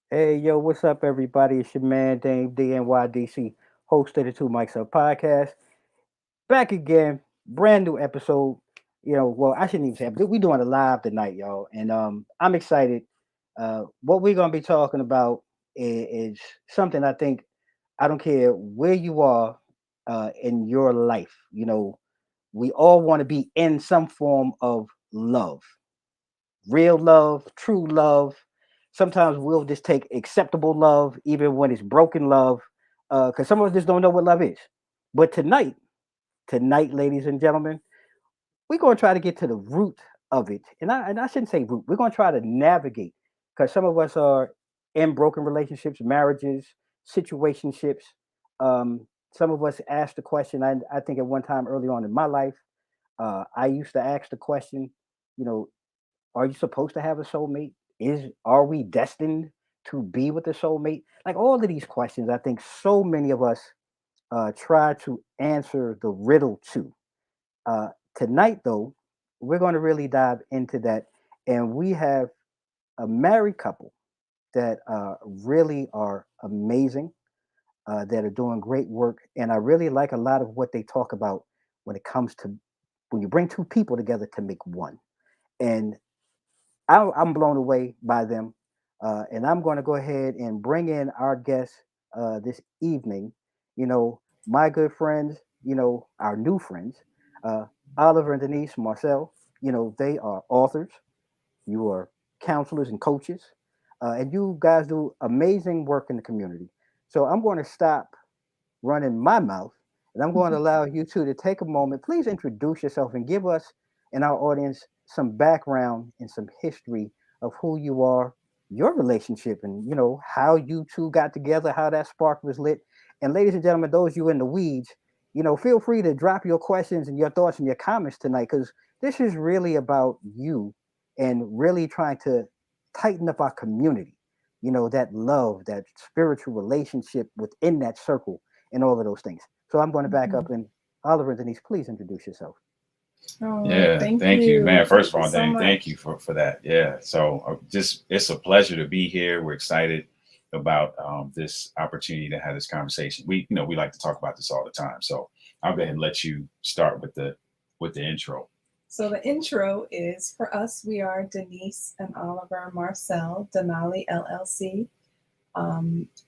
Hey, yo, what's up, everybody? It's your man, Dame DNYDC, host of the Two Mics Up podcast. Back again, brand new episode. Well, I shouldn't even say it, but we're doing it live tonight, y'all. And I'm excited. What we're going to be talking about is something I think I don't care where you are in your life. We all want to be in some form of love, real love, true love. Sometimes we'll just take acceptable love, even when it's broken love, because some of us just don't know what love is. But tonight, ladies and gentlemen, we're going to try to get to the root of it. And I shouldn't say root. We're going to try to navigate, because some of us are in broken relationships, marriages, situationships. Some of us ask the question. I think at one time early on in my life, I used to ask the question, you know, are you supposed to have a soulmate? Are we destined to be with a soulmate? Like all of these questions, I think so many of us try to answer the riddle to. Uh, Tonight, though, we're going to really dive into that, and we have a married couple that really are amazing, that are doing great work, and I really like a lot of what they talk about when it comes to when you bring two people together to make one. And I'm blown away by them. And I'm going to go ahead and bring in our guests this evening. My good friends, our new friends, uh, Oliver and Denise, Marcelle. They are authors. You are counselors and coaches. And you guys do amazing work in the community. So I'm going to stop running my mouth, and I'm going to allow you two to take a moment. Please introduce yourself and give us and our audience some background and some history of who you are, your relationship, and how you two got together, how that spark was lit. And ladies and gentlemen, those you in the weeds, feel free to drop your questions and your thoughts and your comments tonight, because this is really about you and really trying to tighten up our community. That love, that spiritual relationship within that circle and all of those things. So I'm going to back up, and Oliver and Denise, please introduce yourself. Oh, Yeah, thank thank you, you. man. First Thank of you all, so Dane, thank much. you for that. Yeah, so just it's a pleasure to be here. We're excited about this opportunity to have this conversation. We like to talk about this all the time. So I'll go ahead and let you start with the intro. So the intro is for us. We are Denise and Oliver Marcelle, Denoli LLC.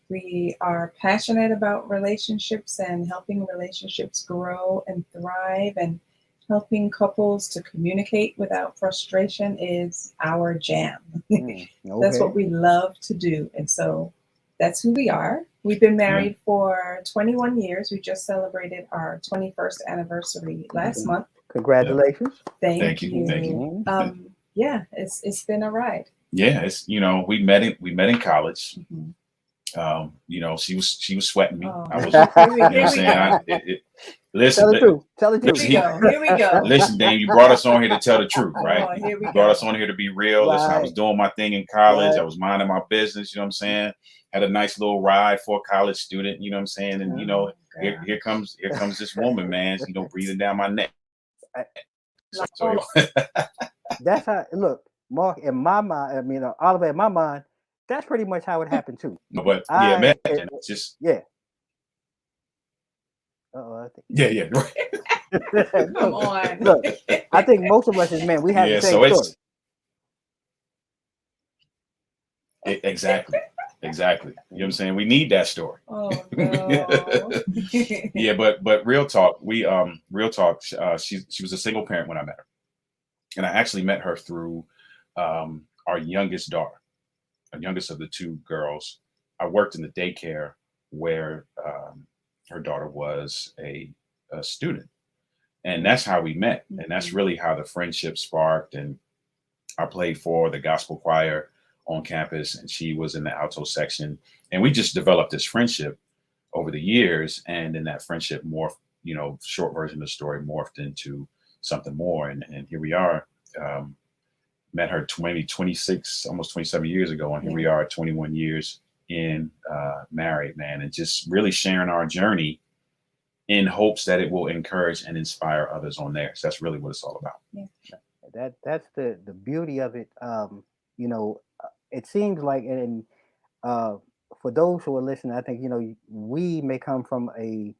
We are passionate about relationships and helping relationships grow and thrive, and helping couples to communicate without frustration is our jam. That's Okay. what we love to do. And so that's who we are. We've been Yeah. married for 21 years. We just celebrated our 21st anniversary last month. Yep. Congratulations. Thank Thank you. you. Yeah, it's been a ride. Yeah, it's we met in college. Mhm. She was sweating me. Oh, I was, here we, you know what I'm here we saying. go. Listen, Tell the truth. Tell the Here truth. we listen, go. Here we go. listen, Dame. You brought us on here to tell the truth, right? Oh, here we You brought us go. on here to be real. Listen, I Right. was doing my thing in college. Right. I was minding my business. You know what I'm saying? Had a nice little ride for a college student. You know what I'm saying? And Oh, here, God. here comes this woman, man. Breathing down my neck. I- So Oh, That's how. Look, Mark. In my mind, I mean, Oliver. In my mind, that's pretty much how it happened too. no, but yeah, I. man. Just Yeah. Uh-oh, I think. yeah. Right. Come look, on. look. I think most of us as men, we have the Yeah, same so story. exactly. Exactly. You know what I'm saying? We need that story. Oh Yeah. no. Yeah, but real talk, real talk, she was a single parent when I met her. And I actually met her through our youngest daughter, our youngest of the two girls. I worked in the daycare where her daughter was a student. And that's how we met. And that's really how the friendship sparked. And I played for the gospel choir on campus, and she was in the alto section. And we just developed this friendship over the years. And then that friendship morphed, short version of the story morphed into something more. And here we are. Met her maybe 26, almost 27 years ago. And here we are 21 years in, married, man, and just really sharing our journey in hopes that it will encourage and inspire others on theirs. That's really what it's all about. Yeah. That's the beauty of it. It seems like, and uh, for those who are listening, I think we may come from a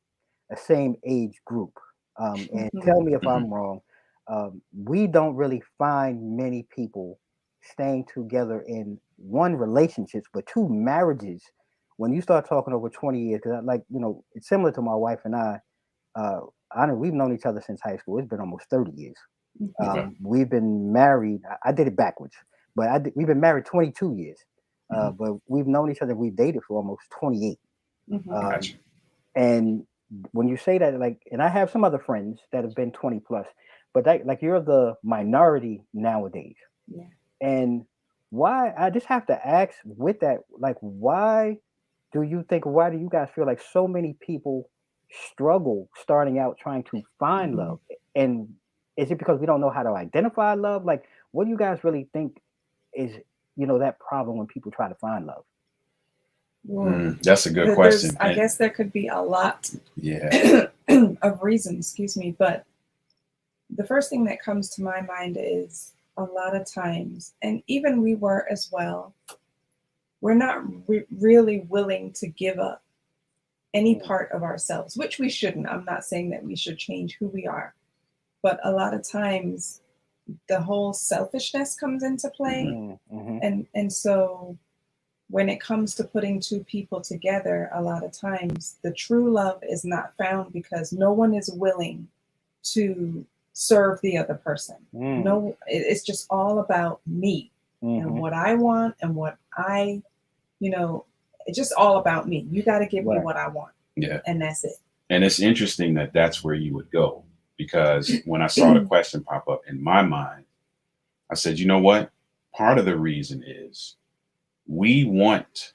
same age group. And tell me if Hmm. I'm wrong. We don't really find many people staying together in one relationships, but two marriages. When you start talking over 20 years, because it's similar to my wife and I. Uh, I know we've known each other since high school. It's been almost 30 years. Okay. We've been married. I did it backwards, but we've been married 22 years. Hmm. But we've known each other. We've dated for almost 28. Gotcha. And when you say that, like, and I have some other friends that have been 20 plus, but like you're the minority nowadays. Yeah. And why, I just have to ask with that, like, why do you guys feel like so many people struggle starting out trying to find Mhm. love? And is it because we don't know how to identify love? Like, what do you guys really think is, that problem when people try to find love? That's a good There's, question. I And guess there could be a lot yeah, of reasons, excuse me, but the first thing that comes to my mind is a lot of times, and even we were as well, we're not really willing to give up any Mm, part of ourselves, which we shouldn't. I'm not saying that we should change who we are, but a lot of times the whole selfishness comes into play. mm-hmm. And so when it comes to putting two people together, a lot of times the true love is not found because no one is willing to serve the other person. Mm, No, it's just all about me and mm-hmm. what I want and what you know, it's just all about me. You got to give me Right. what I want, yeah. and that's it. And it's interesting that that's where you would go, because when I saw the question pop up in my mind, I said, you know what? Part of the reason is we want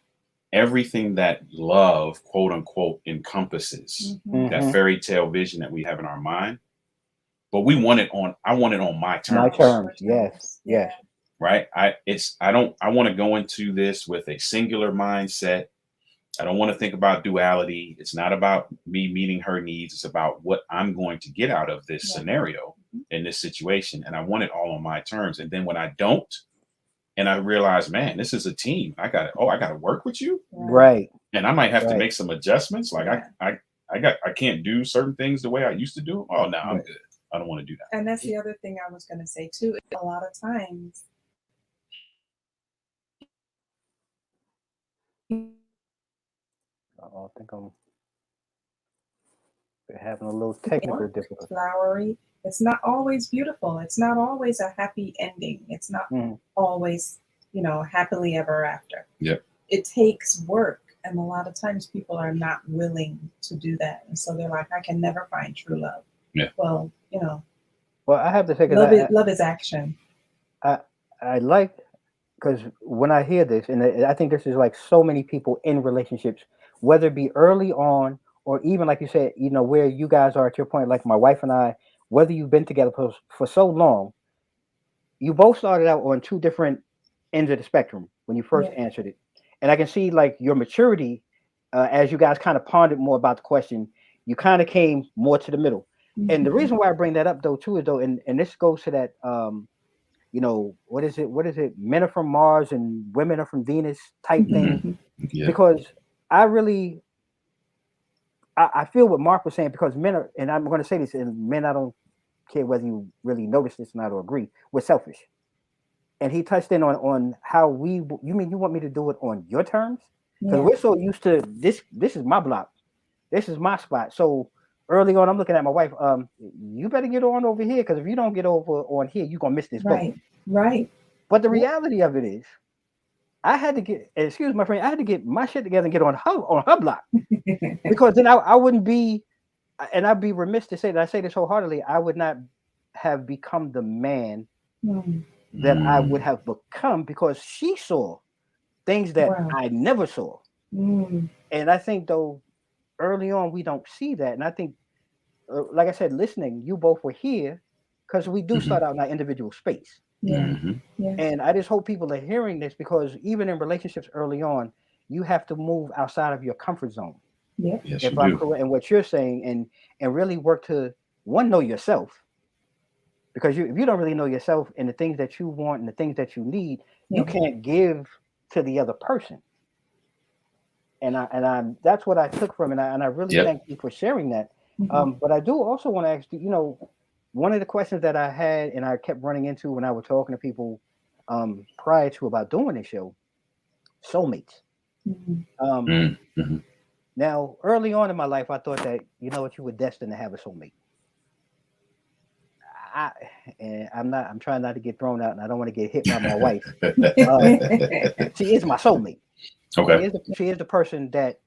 everything that love, quote unquote, encompasses, Mm-hmm. that Mm-hmm. fairy tale vision that we have in our mind, but we want it on, I want it on my My terms, terms. Yes. Yeah. Yes. right? I want to go into this with a singular mindset. I don't want to think about duality. It's not about me meeting her needs. It's about what I'm going to get out of this Yeah. scenario Mhm. in this situation. And I want it all on my terms. And then when I don't, and I realize, man, this is a team. I got to work with you. Right. Right. And I might have to Right. make some adjustments. Like Yeah. I can't do certain things the way I used to do. Oh, no, I'm Right. good. I don't want to do that. And that's the other thing I was going to say too. A lot of times, I think I'm having a little technical it's difficulty. flowery. It's not always beautiful. It's not always a happy ending. It's not Mm, always, happily ever after. Yep. It takes work. And a lot of times people are not willing to do that. And so they're like, I can never find true love. Yeah. Well, well, I have to say, love is action. I, I like, because when I hear this, and I think this is like so many people in relationships, whether it be early on or even like you said, where you guys are at your point, like my wife and I, whether you've been together for so long, you both started out on two different ends of the spectrum when you first Yeah. answered it. And I can see like your maturity as you guys kind of pondered more about the question, you kind of came more to the middle. And the Mm-hmm. reason why I bring that up though too is though, and this goes to that what is it? What is it? Men are from Mars and women are from Venus type thing. Yeah. Because I really I feel what Mark was saying, because men are, and I'm going to say this, and men, I don't care whether you really notice this or not or agree, we're selfish. And he touched in on how we. You mean you want me to do it on your terms? Because Yeah. we're so used to this. This is my block. This is my spot. So early on, I'm looking at my wife. You better get on over here, because if you don't get over on here, you're gonna miss this boat. Right. Right. But the Yeah. reality of it is, I had to get. Excuse my friend. I had to get my shit together and get on her block, because then I wouldn't be, and I'd be remiss to say that I say this wholeheartedly. I would not have become the man Mm. that I would have become, because she saw things that Wow. I never saw. Mm. And I think, though, early on we don't see that. And I think, like I said, listening, you both were here because we do start out in our individual space. Yeah. Yeah. And I just hope people are hearing this, because even in relationships early on, you have to move outside of your comfort zone. Yep. Yes, If you I'm do. correct in what you're saying, and really work to, one, know yourself, because if you don't really know yourself and the things that you want and the things that you need, you Yeah. can't give to the other person. And I that's what I took from it, and I really Yep. thank you for sharing that. Mhm. But I do also want to ask you, one of the questions that I had and I kept running into when I was talking to people prior to about doing this show, soulmates. Mhm. Um, Mm-hmm. Now, early on in my life, I thought that, what, you were destined to have a soulmate. I and I'm not. I'm trying not to get thrown out, and I don't want to get hit by my wife. Uh, she is my soulmate. Okay. She is the person that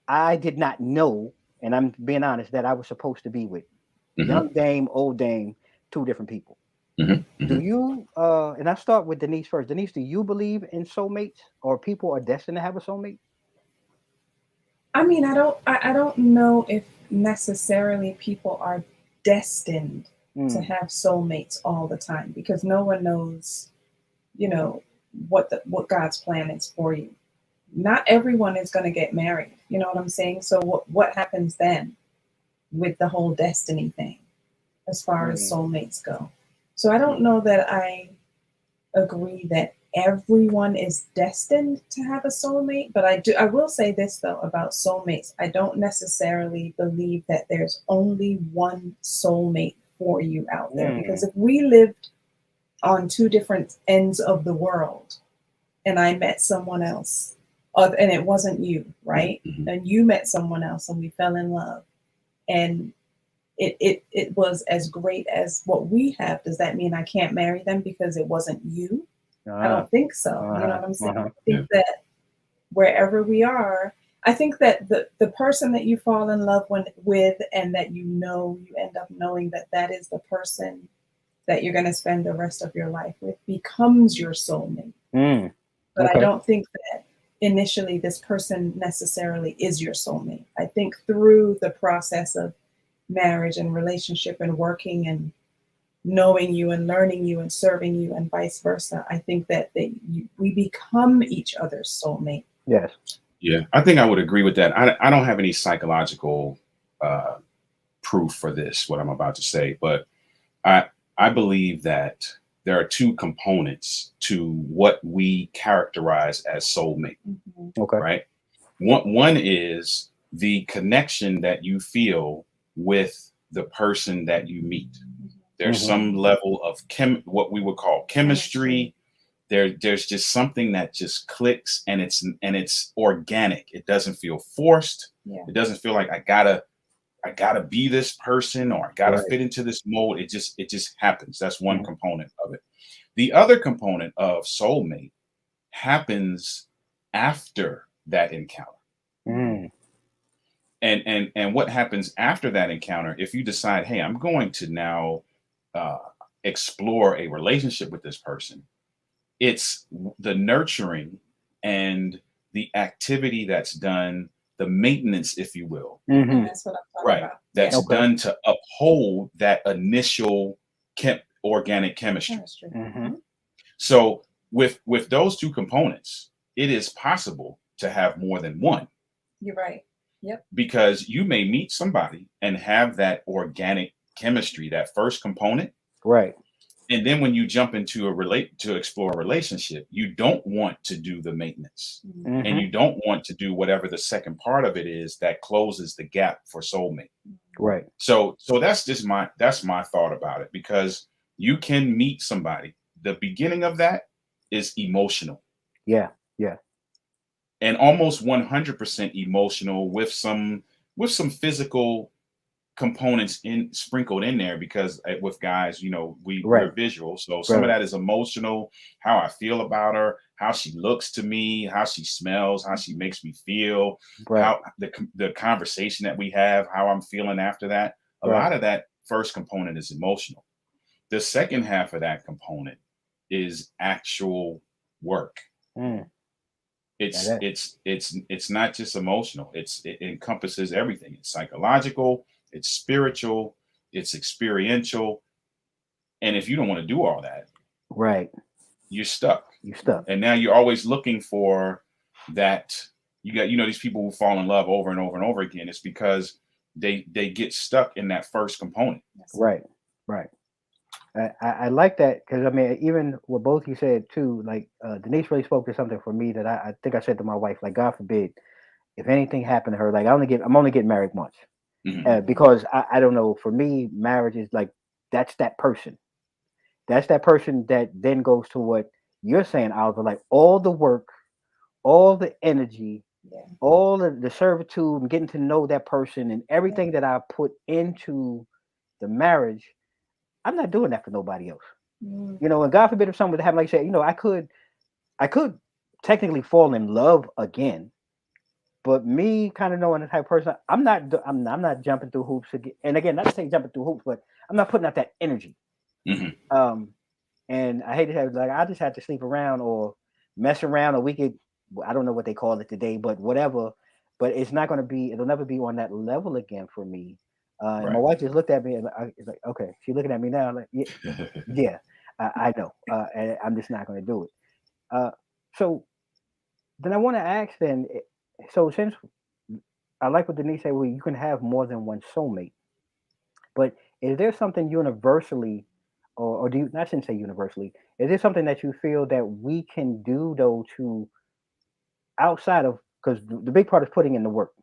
I did not know, and I'm being honest, that I was supposed to be with. Mm-hmm. Young dame, old dame, two different people. Mm-hmm. Do Mm-hmm. you? And I start with Denise first. Denise, do you believe in soulmates, or people are destined to have a soulmate? I mean, I don't know if necessarily people are destined to Mm, have soulmates all the time, because no one knows, you know, what God's plan is for you. Not everyone is going to get married. You know what I'm saying? So what happens then with the whole destiny thing as far as mm, soulmates go? So I don't mm, know that I agree that everyone is destined to have a soulmate, but I will say this though about soulmates. I don't necessarily believe that there's only one soulmate for you out there, because mm. if we lived on two different ends of the world and I met someone else, and it wasn't you, right? Mm-hmm. And you met someone else and we fell in love, and it was as great as what we have. Does that mean I can't marry them because it wasn't you? I Uh-huh, don't think so. You know uh-huh, what I'm saying? uh-huh. I think that wherever we are, I think that the person that you fall in love with, and that you end up knowing that that is the person that you're going to spend the rest of your life with, becomes your soulmate. Mm, But I okay. don't think that initially this person necessarily is your soulmate. I think through the process of marriage and relationship and working and knowing you and learning you and serving you and vice versa, I think that we become each other's soulmate. Yes. Yeah, I think I would agree with that. I don't have any psychological uh, proof for this, what I'm about to say, but I I believe that there are two components to what we characterize as soulmate, Mhm. Okay. right? One is the connection that you feel with the person that you meet. There's Mm-hmm. some level of what we would call chemistry. There's just something that just clicks, and it's organic. It doesn't feel forced. Yeah. It doesn't feel like I gotta be this person, or I gotta Right. fit into this mold. It just happens. That's one Mm-hmm. component of it. The other component of soulmate happens after that encounter. Mm, And what happens after that encounter, if you decide, hey, I'm going to now uh, explore a relationship with this person, it's the nurturing and the activity that's done, the maintenance, if you will, And mm-hmm. that's what I'm talking right? about. That's Yeah. Okay. done to uphold that initial organic chemistry. Chemistry. Mm-hmm. Mhm. So with those two components, it is possible to have more than one, You're right. Yep. because you may meet somebody and have that organic chemistry, that first component, Right. And then when you jump into to explore a relationship, you don't want to do the maintenance, Mhm. and you don't want to do whatever the second part of it is that closes the gap for soulmate. Right. So that's just that's my thought about it, because you can meet somebody. The beginning of that is emotional, Yeah. Yeah. and almost 100% emotional, with some physical components in sprinkled in there, because with guys, we're Right. visual, so some of Right. that is emotional. How I feel about her, how she looks to me, how she smells, how she makes me feel, Right. how the conversation that we have, how I'm feeling after that. A Right. lot of that first component is emotional. The second half of that component is actual work. Mm. Yeah, It's that, it's not just emotional. It encompasses everything. It's psychological, it's spiritual, it's experiential. And if you don't want to do all that, right. you're stuck. You stuck. And now you're always looking for that. You got, these people who fall in love over and over and over again. It's because they get stuck in that first component. Right. Right. I like that, because I mean, even what both you said too, like Denise really spoke to something for me that I think I said to my wife, like, God forbid if anything happened to her, like I'm only getting married once, Mhm. because I don't know, for me marriage is like, that's that person, that then goes to what you're saying, Oliver, like all the work, all the energy, Yeah. all the servitude and getting to know that person and everything that I put into the marriage. I'm not doing that for nobody else. Mm. And God forbid if someone would have, like, say, I could technically fall in love again, but me kind of knowing the type of person, I'm not jumping through hoops again. And again, not to say jumping through hoops, but I'm not putting out that energy. Mhm. Um, and I hate to have, like, I just had to sleep around or mess around, or we could, I don't know what they call it today, but whatever. But it's not going to be, it'll never be on that level again for me. And my Right. wife just looked at me and it's like, okay, she's looking at me now, like, yeah, yeah, I know, and I'm just not going to do it. Uh, so then I want to ask then, so since I like what Denise said, well, you can have more than one soulmate, but is there something universally, or do you, I shouldn't say universally, is there something that you feel that we can do though to, outside of, because the big part is putting in the work,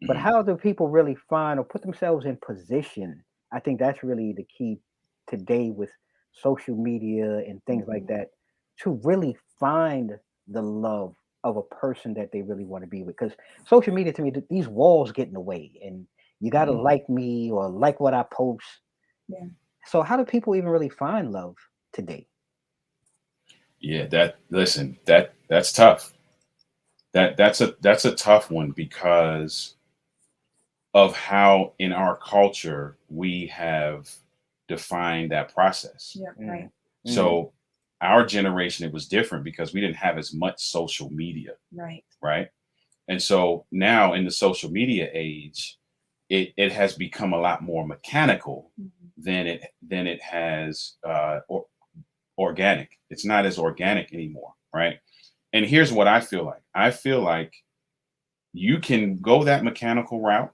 but Mhm. how do people really find or put themselves in position? I think that's really the key today with social media and things like Mhm. that, to really find the love of a person that they really want to be with. Because social media, to me, these walls get in the way, and you got to Mhm. like me or like what I post. Yeah. So, how do people even really find love today? Yeah, that's tough. That's a tough one, because of how in our culture we have defined that process. Yeah. Mm, Right. mm, So our generation, it was different because we didn't have as much social media, Right. right? And so now in the social media age, it has become a lot more mechanical Mhm. than it has organic. It's not as organic anymore, right? And here's what I feel like. I feel like you can go that mechanical route,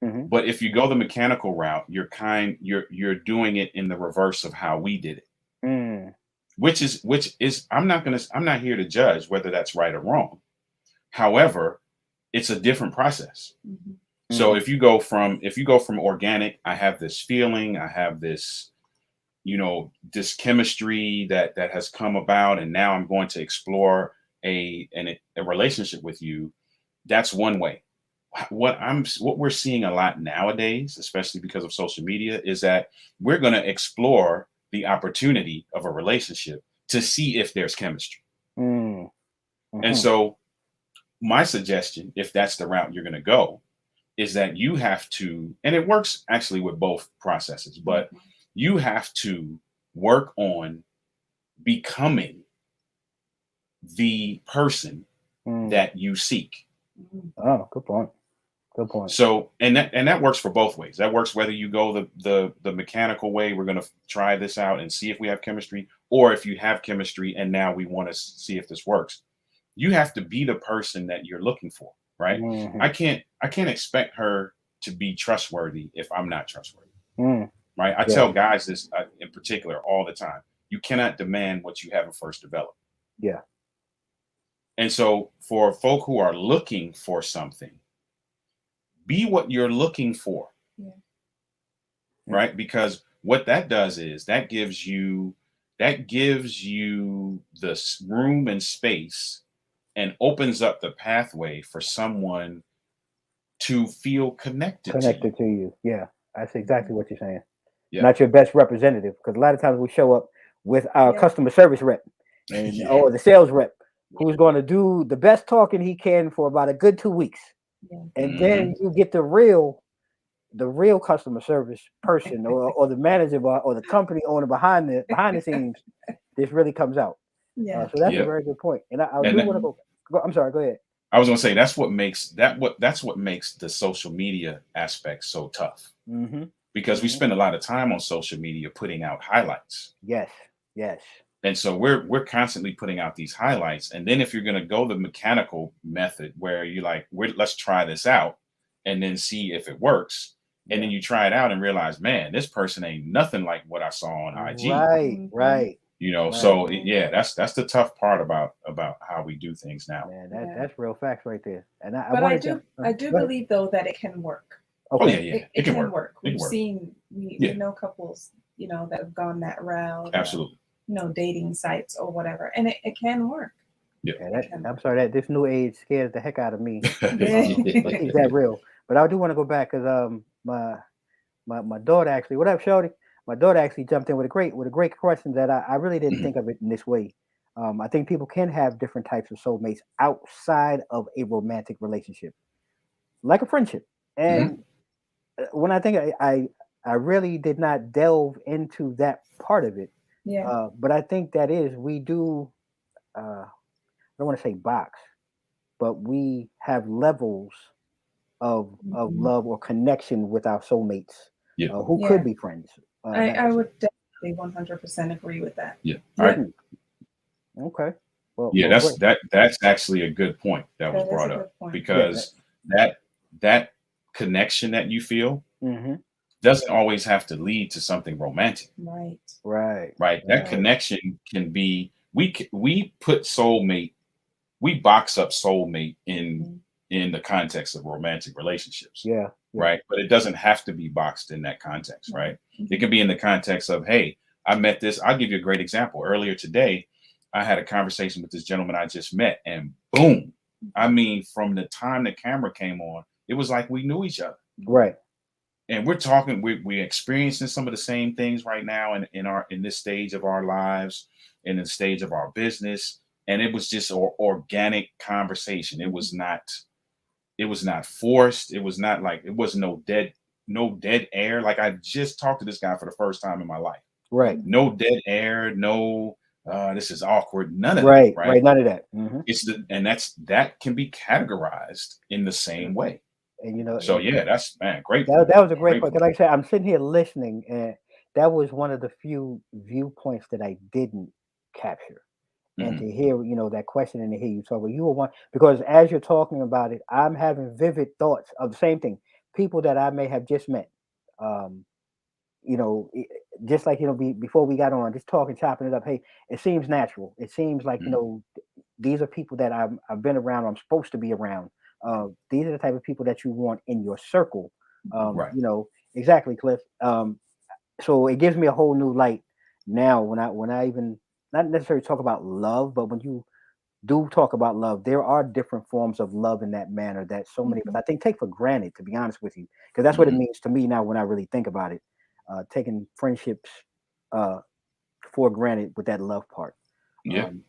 hmm but if you go the mechanical route, you're doing it in the reverse of how we did it, mm, which is I'm not here to judge whether that's right or wrong. However, it's a different process. Mhm. So hmm if you go from organic, I have this feeling, I have this, this chemistry that has come about, and now I'm going to explore a relationship with you. That's one way. What we're seeing a lot nowadays, especially because of social media, is that we're going to explore the opportunity of a relationship to see if there's chemistry. mm, And hmm so my suggestion, if that's the route you're going to go, is that you have to, and it works actually with both processes, but Mhm. you have to work on becoming the person mm. that you seek. Mhm. Oh, good point. Good point. So, and that works for both ways. That works whether you go the mechanical way, we're going to try this out and see if we have chemistry, or if you have chemistry and now we want to see if this works. You have to be the person that you're looking for, right? hmm I can't expect her to be trustworthy if I'm not trustworthy. mm. right? I Yeah. tell guys this in particular all the time. You cannot demand what you haven't first developed. Yeah. And so for folk who are looking for something, be what you're looking for, Yeah. right? Because what that does is that gives you the room and space and opens up the pathway for someone to feel connected to you. Connected to you. Yeah. That's exactly what you're saying. Yeah. Not your best representative, because a lot of times we show up with our Yeah. customer service rep and Yeah. or the sales rep Yeah. who's going to do the best talking he can for about a good 2 weeks. Yeah. And then you get the real customer service person or the manager or the company owner behind the scenes. This really comes out. Yeah. So that's a Yep. very good point. And I And do that- want to go. I'm sorry. Go ahead. I was gonna say that's what makes the social media aspect so tough, Mm-hmm. because we spend a lot of time on social media putting out highlights. Yes. Yes. And so we're constantly putting out these highlights. And then if you're going to go the mechanical method where you're like, let's try this out and then see if it works. And then you try it out and realize, man, this person ain't nothing like what I saw on IG. Right. Mhm. Right. You know, Right. so yeah, that's the tough part about how we do things now. Man, Yeah. that's real facts right there. And I But I wanted do to, I do go ahead. believe though that it can work. Oh Okay. yeah, It can can work. work. It can We've work. seen Yeah. we know couples, that have gone that route. Absolutely. Dating sites or whatever, and it can work. Yeah. Yeah, I'm sorry that this new age scares the heck out of me. Yeah. Is that real? But I do want to go back because my daughter actually, what up, Shorty? My daughter actually jumped in with a great question that I really didn't think of it in this way. I think people can have different types of soulmates outside of a romantic relationship, like a friendship. And when I think I really did not delve into that part of it, Yeah. but I think that is we do. I don't want to say box, but we have levels of Mhm. love or connection with our soulmates Yeah. who Yeah. could be friends. I would definitely 100% agree with that. Yeah. Yeah. Okay. Well, Yeah, well, great. that's actually a good point that was That is brought a up, good point. because that connection that you feel Mm-hmm. doesn't always have to lead to something romantic, Right. Right. right? That Right. connection can be we put soulmate, we box up soulmate in the context of romantic relationships, Yeah. right? But it doesn't have to be boxed in that context, right? Mhm. It can be in the context of, hey, I met this. I'll give you a great example. Earlier today, I had a conversation with this gentleman I just met, and boom. I mean, from the time the camera came on, it was like we knew each other. Right. And we're talking, we're experiencing some of the same things right now in this stage of our lives, in the stage of our business. And it was just organic conversation. It was not forced. It was not like, it was no dead air. Like, I just talked to this guy for the first time in my life. Right. No dead air, no this is awkward, none of Right. that, Right. right? None of that. Mm-hmm. That can be categorized in the same way. And So yeah, that's, man, great that point. was a great Great point. 'Cause like I said, I'm sitting here listening, and that was one of the few viewpoints that I didn't capture. And Mhm. to hear, that question and to hear you talk, well, you were one because as you're talking about it, I'm having vivid thoughts of the same thing. People that I may have just met. Um, just like before we got on, just talking, chopping it up. Hey, it seems natural. It seems like Mhm. these are people that I've been around. I'm supposed to be around. These are the type of people that you want in your circle. Right. Exactly, Cliff. So it gives me a whole new light now when I even not necessarily talk about love, but when you do talk about love, there are different forms of love in that manner that so many of us, I think, take for granted, to be honest with you, because that's what it Mhm. means to me now when I really think about it. Taking friendships uh, for granted with that love part. Yeah. Um,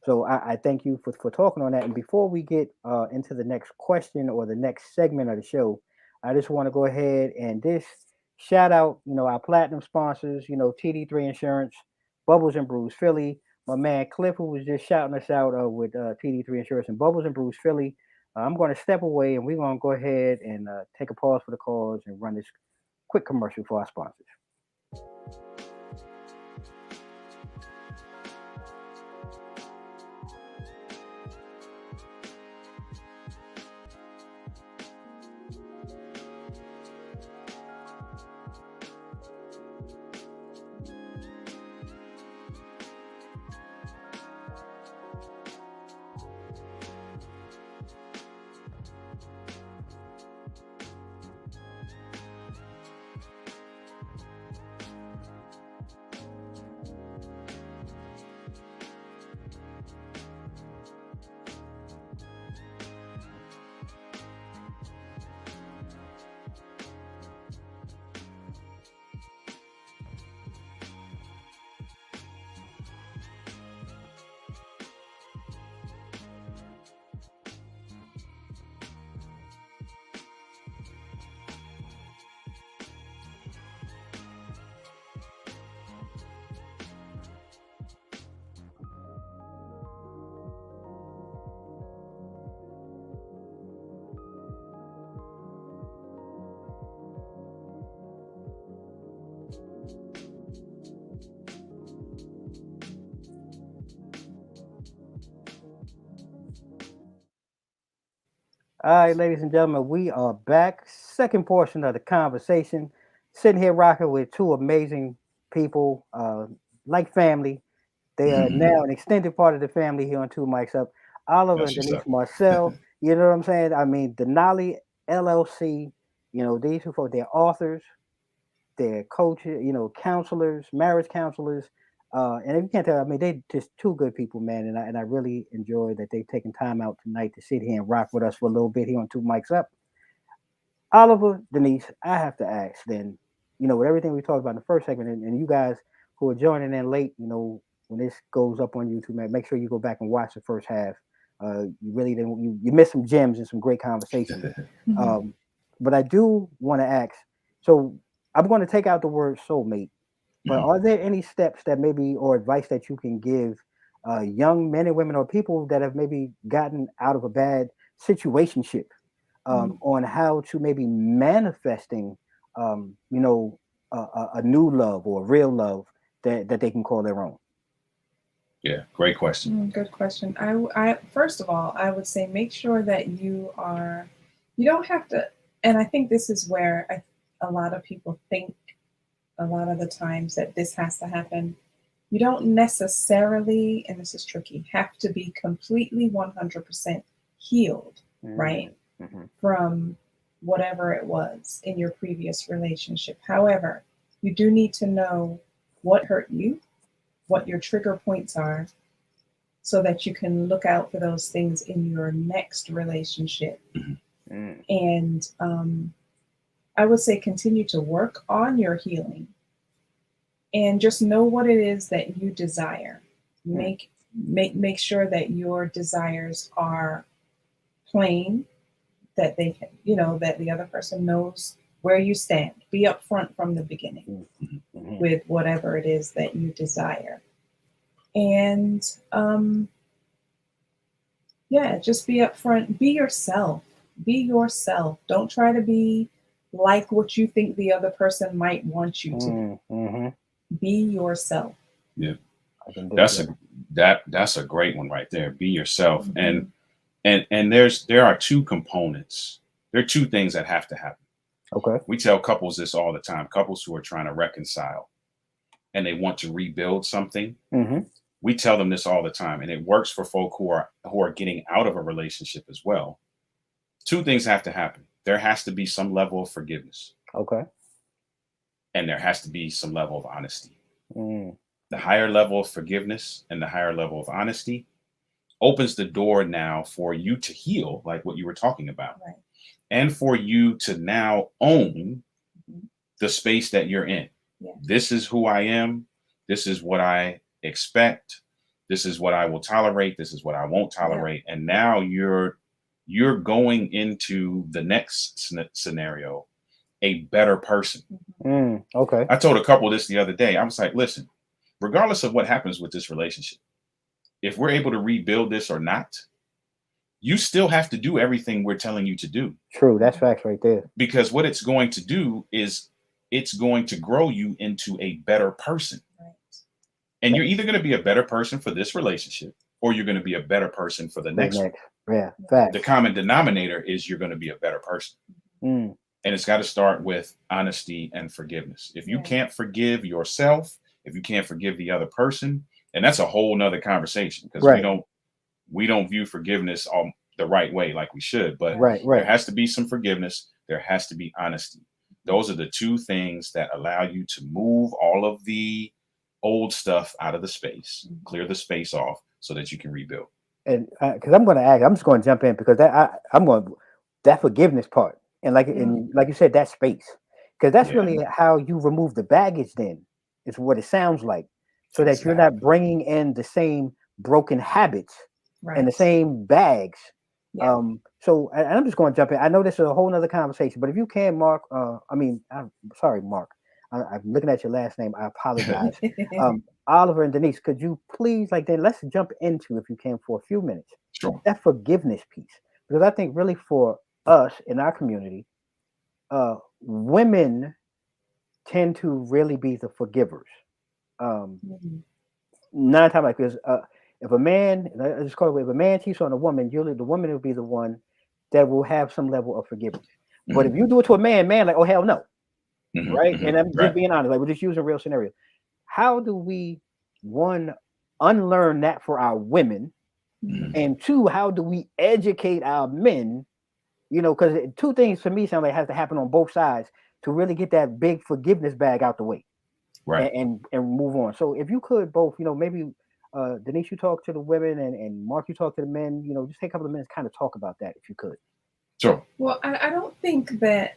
so I thank you for talking on that. And before we get into the next question or the next segment of the show, I just want to go ahead and just shout out, our platinum sponsors, TD3 Insurance, Bubbles and Brews Philly, my man Cliff, who was just shouting us out with TD3 Insurance and Bubbles and Brews Philly. I'm going to step away and we're going to go ahead and take a pause for the calls and run this quick commercial for our sponsors. All right, ladies and gentlemen, we are back. Second portion of the conversation. Sitting here rocking with two amazing people, like family. They are Mhm. now an extended part of the family here on Two Mics Up. Oliver and That's what's Denise up. Marcelle. You know what I'm saying? I mean, Denoli LLC. These two folks, they're authors, they're coaches, counselors, marriage counselors. And if you can't tell, I mean, they just two good people, man. And I really enjoy that they've taken time out tonight to sit here and rock with us for a little bit here on Two Mics Up. Oliver, Denise, I have to ask then, with everything we talked about in the first segment, and you guys who are joining in late, when this goes up on YouTube, man, make sure you go back and watch the first half. You really didn't, you missed some gems and some great conversation. Mhm. Um, but I do want to ask, so I'm going to take out the word soulmate, but Mhm. are there any steps that maybe, or advice that you can give young men and women or people that have maybe gotten out of a bad situationship Mhm. on how to maybe manifesting, a new love or a real love that they can call their own. Yeah, great question. Good question. First of all, I would say make sure that you don't have to, and I think this is where a lot of people think a lot of the times that this has to happen. You don't necessarily, and this is tricky, have to be completely 100% healed, right, Mm-hmm. from whatever it was in your previous relationship. However, you do need to know what hurt you, what your trigger points are, so that you can look out for those things in your next relationship. Mhm. Mm-hmm. And I would say continue to work on your healing and just know what it is that you desire. Make sure that your desires are plain, that that the other person knows where you stand. Be upfront from the beginning Mm-hmm. with whatever it is that you desire. And yeah, just be upfront. Be yourself. Be yourself. Don't try to be like what you think the other person might want you to be. Mm-hmm. Be yourself. Yeah, I can dig that's that. that's a great one right there. Be yourself, Mm-hmm. and there are two components. There are two things that have to happen. Okay. We tell couples this all the time. Couples who are trying to reconcile and they want to rebuild something. Mm-hmm. We tell them this all the time, and it works for folk who are getting out of a relationship as well. Two things have to happen. There has to be some level of forgiveness, Okay. and there has to be some level of honesty. Mm. The higher level of forgiveness and the higher level of honesty opens the door now for you to heal, like what you were talking about, Right. and for you to now own Mhm. the space that you're in. Yeah. This is who I am. This is what I expect. This is what I will tolerate. This is what I won't Yeah. tolerate. And now you're going into the next scenario a better person. Mhm. Okay. I told a couple this the other day. I was like, listen, regardless of what happens with this relationship, if we're able to rebuild this or not, you still have to do everything we're telling you to do, True. That's facts right there. because what it's going to do is it's going to grow you into a better person. Right. And you're either going to be a better person for this relationship or you're going to be a better person for the For the next one. next. Yeah. The Facts. common denominator is you're going to be a better person. Mm. And it's got to start with honesty and forgiveness. If you Yeah. can't forgive yourself, if you can't forgive the other person, and that's a whole nother conversation, because Right. we don't view forgiveness the right way like we should, but Right. there Right. has to be some forgiveness. There has to be honesty. Those are the two things that allow you to move all of the old stuff out of the space, Mhm. clear the space off so that you can rebuild. And because I'm going to ask, I'm just going to jump in because I'm going that forgiveness part Mm. and like you said, that space, because that's Yeah, really how you remove the baggage. Then is what it sounds like, so that you're not exactly. bringing in the same broken habits and the Right. same bags. Yeah. So and I'm just going to jump in. I know this is a whole nother conversation, but if you can, Mark, I'm sorry, Mark. I'm looking at your last name. I apologize. Oliver and Denise, could you please, like, then let's jump into, if you can, for a few minutes, Sure. that forgiveness piece, because I think really for us in our community, women tend to really be the forgivers. Um, Mhm. Nine times like this, if a man, I just call it, if a man cheats on a woman, usually the woman will be the one that will have some level of forgiveness. But Mhm. if you do it to a man, like, oh hell no, Mhm. right? Mhm. And I'm just Right. being honest, like we're just using real scenarios. How do we one unlearn that for our women, Mhm. and two, how do we educate our men? You know, because two things for me sound like it has to happen on both sides to really get that big forgiveness bag out the way Right. and move on. So if you could both, you know, maybe Denise, you talk to the women, and Mark, you talk to the men. You know, just take a couple of minutes, kind of talk about that if you could. Sure. Well, I don't think that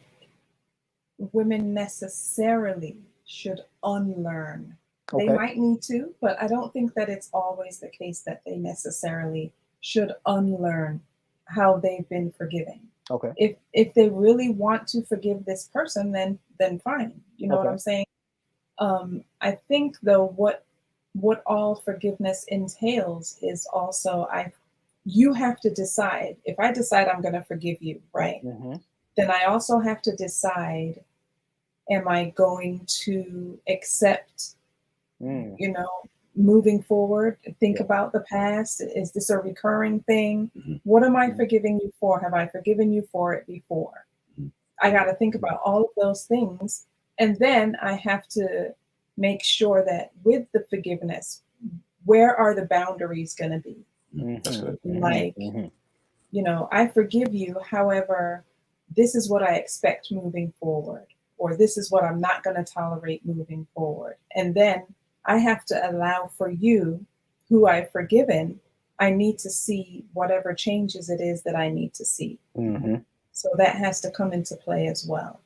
women necessarily should unlearn. They Okay. might need to, but I don't think that it's always the case that they necessarily should unlearn how they've been forgiving. Okay. If they really want to forgive this person, then fine. You know what Okay. I'm saying? I think though what all forgiveness entails is also you have to decide. If I decide I'm going to forgive you, right? Mm-hmm. Then I also have to decide, am I going to accept, Mm. you know, moving forward, think Yeah. about the past? Is this a recurring thing? Mhm. What am I Mhm. forgiving you for? Have I forgiven you for it before? Mhm. I got to think about all of those things. And then I have to make sure that with the forgiveness, where are the boundaries going to be? That's Mm-hmm. good. Like, Mm-hmm. I forgive you. However, this is what I expect moving forward, or this is what I'm not going to tolerate moving forward. And then I have to allow for you, who I've forgiven, I need to see whatever changes it is that I need to see. Mm-hmm. So that has to come into play as well,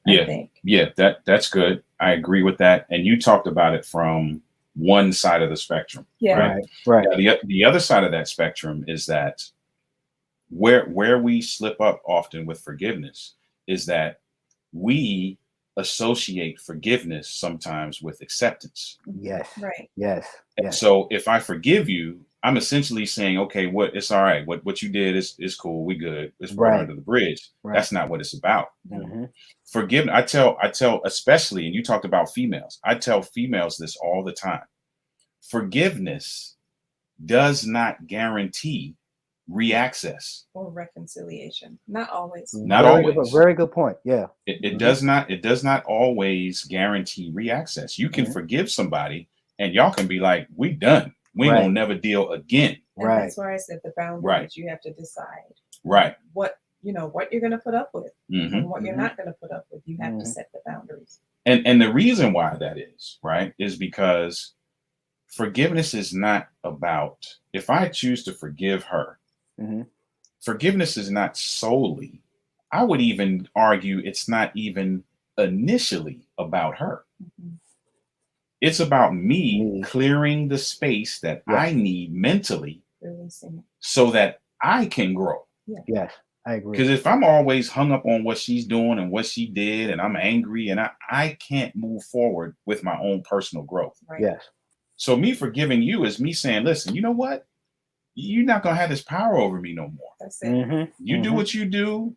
I Yeah. think. Yeah. That's good. I agree with that. And you talked about it from one side of the spectrum, Yeah. right? Right. Right. Now, the other side of that spectrum is that where we slip up often with forgiveness is that we associate forgiveness sometimes with acceptance. Yes. Right. Yes. And Yes. so if I forgive you, I'm essentially saying, okay, what it's all right. What you did is cool. We good. It's water Right. under the bridge. Right. That's not what it's about. Mm-hmm. Forgiveness. I tell, especially, and you talked about females. I tell females this all the time. Forgiveness does not guarantee reaccess. Or reconciliation. Not always. Not always. Very good point. Yeah. It Mm-hmm. does not. It does not always guarantee reaccess. You can Mm-hmm. forgive somebody, and y'all can be like, "We done. We ain't Right. gonna never deal again." And Right. that's where I said the Right. boundaries, you have to decide Right. what you're going to put up with hmm and what you're Mm-hmm. not going to put up with. You have to Mm-hmm. set the boundaries. And the reason why that is right is because forgiveness is not about if I choose to forgive her. Mm-hmm. Forgiveness is not solely. I would even argue it's not even initially about her. Mm-hmm. It's about me Me. clearing the space that Yeah. I need mentally Releasing. so that I can grow. Yes. I agree. Because if I'm always hung up on what she's doing and what she did, and I'm angry and I can't move forward with my own personal growth. Right. Yes. So me forgiving you is me saying, listen, you know what? You're not gonna have this power over me no more. That's it. Mm-hmm. You do what you do,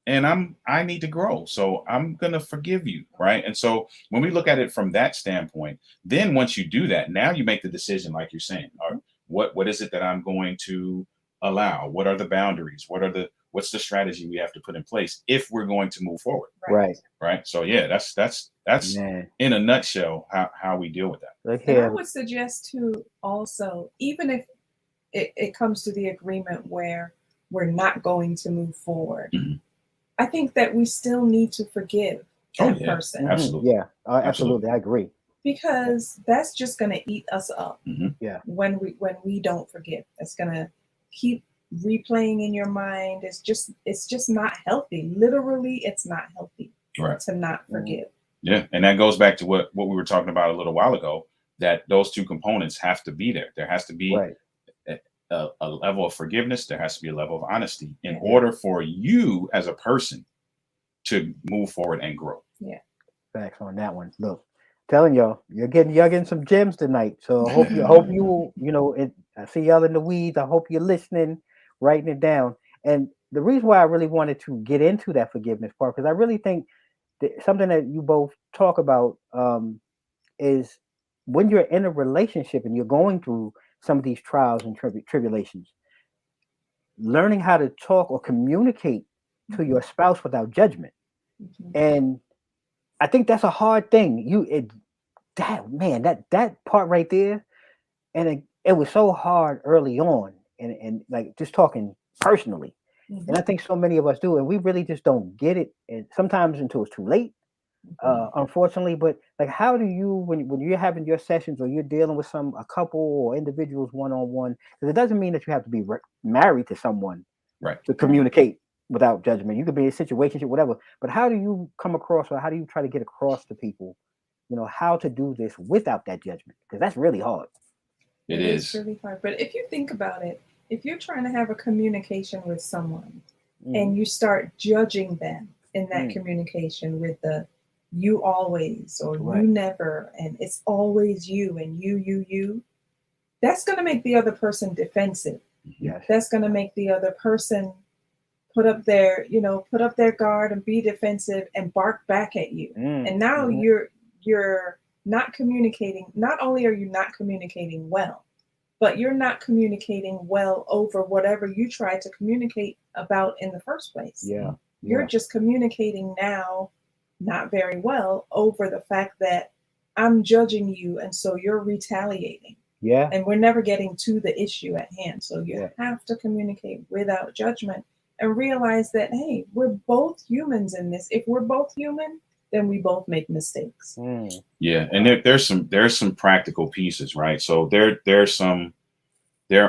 and I need to grow. So I'm gonna forgive you, right? And so when we look at it from that standpoint, then once you do that, now you make the decision, like you're saying, or what is it that I'm going to allow? What are the boundaries? What's the strategy we have to put in place if we're going to move forward? Right. Right. So yeah, that's Man. in a nutshell how we deal with that. Look And I here. would suggest to also, even if it comes to the agreement where we're not going to move forward, Mhm. I think that we still need to forgive Oh, that yeah. person, Mhm. Absolutely. Yeah. Absolutely. I agree. because that's just going to eat us up. Mhm. Yeah. When we don't forgive, it's going to keep replaying in your mind. It's just not healthy. Literally, it's not healthy Right. to not forgive. Yeah. And that goes back to what we were talking about a little while ago, that those two components have to be there. There has to be Right. a level of forgiveness. There has to be a level of honesty in Yeah. order for you as a person to move forward and grow. Yeah. Facts on that one. Look, telling y'all, y'all getting some gems tonight. So I hope you I see y'all in the weeds. I hope you're listening, writing it down. And the reason why I really wanted to get into that forgiveness part, because I really think that something that you both talk about is when you're in a relationship and you're going through some of these trials and tribulations, learning how to talk or communicate to your spouse without judgment. Mhm. And I think that's a hard thing. That man, that part right there, and it was so hard early on, and like just talking personally. And Mhm. I think so many of us do, and we really just don't get it, and sometimes until it's too late, Mhm. unfortunately. But like, how do you, when you're having your sessions or you're dealing with a couple or individuals one on one? Because it doesn't mean that you have to be married to someone Right. to Right. communicate without judgment. You could be in a situation, whatever. But how do you come across, or how do you try to get across to people, how to do this without that judgment? Because that's really hard. It It is is. really hard. But if you think about it, if you're trying to have a communication with someone Hmm. and you start judging them in that Mm. communication with the you always or you Right. never, and it's always you and you, that's going to make the other person defensive. Mhm. Yes. That's going to make the other person put up their guard and be defensive and bark back at you. Mm. And now Hmm. you're not communicating. Not only are you not communicating well, but you're not communicating well over whatever you tried to communicate about in the first place. Yeah. You're Yeah. just communicating now not very well over the fact that I'm judging you and so you're retaliating. Yeah. And we're never getting to the issue at hand. So you Yeah. have to communicate without judgment and realize that, hey, we're both humans in this. If we're both human, then we both make mistakes. Mm. Yeah, and there's some practical pieces, right? So there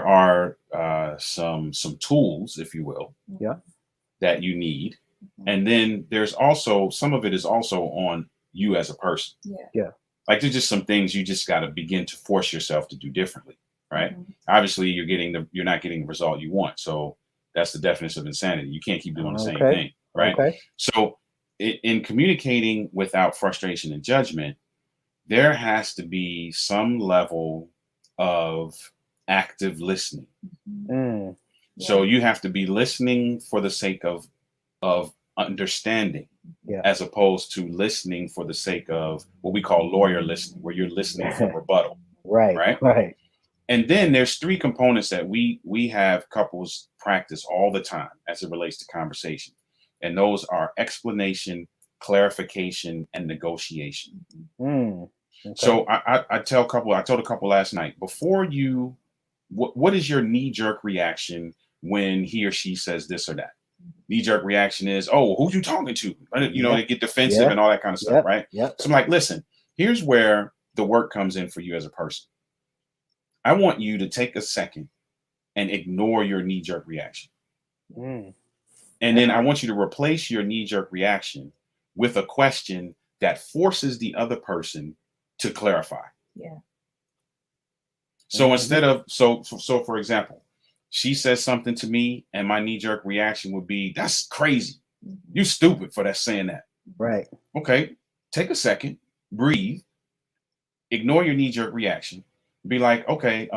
are some tools, if you will, Yeah. that you need, Mhm. and then there's also some of it is also on you as a person. Yeah. Yeah. Like there's just some things you just got to begin to force yourself to do differently, right? Mhm. Obviously, you're not getting the result you want, so that's the definition of insanity. You can't keep doing the same Okay. thing, right? Okay. So in communicating without frustration and judgment, there has to be some level of active listening. Mhm. Mm. So Yeah. you have to be listening for the sake of understanding, Yeah. as opposed to listening for the sake of what we call lawyer listening, where you're listening for rebuttal, Right. right? Right. And then there's three components that we have couples practice all the time as it relates to conversation. And those are explanation, clarification, and negotiation. Mm. Okay. So I told a couple last night, before you, what is your knee jerk reaction when he or she says this or that? Knee jerk reaction is, oh, who you talking to? Yeah. They get defensive Yeah. and all that kind of stuff, Yep. right? Yep. So I'm like, listen, here's where the work comes in for you as a person. I want you to take a second and ignore your knee jerk reaction. Mm. And then I want you to replace your knee jerk reaction with a question that forces the other person to clarify. Yeah. So Mhm. so for example, she says something to me and my knee jerk reaction would be, that's crazy. Mhm. You stupid for that saying that. Right. Okay, take a second, breathe, ignore your knee jerk reaction. Be like, okay,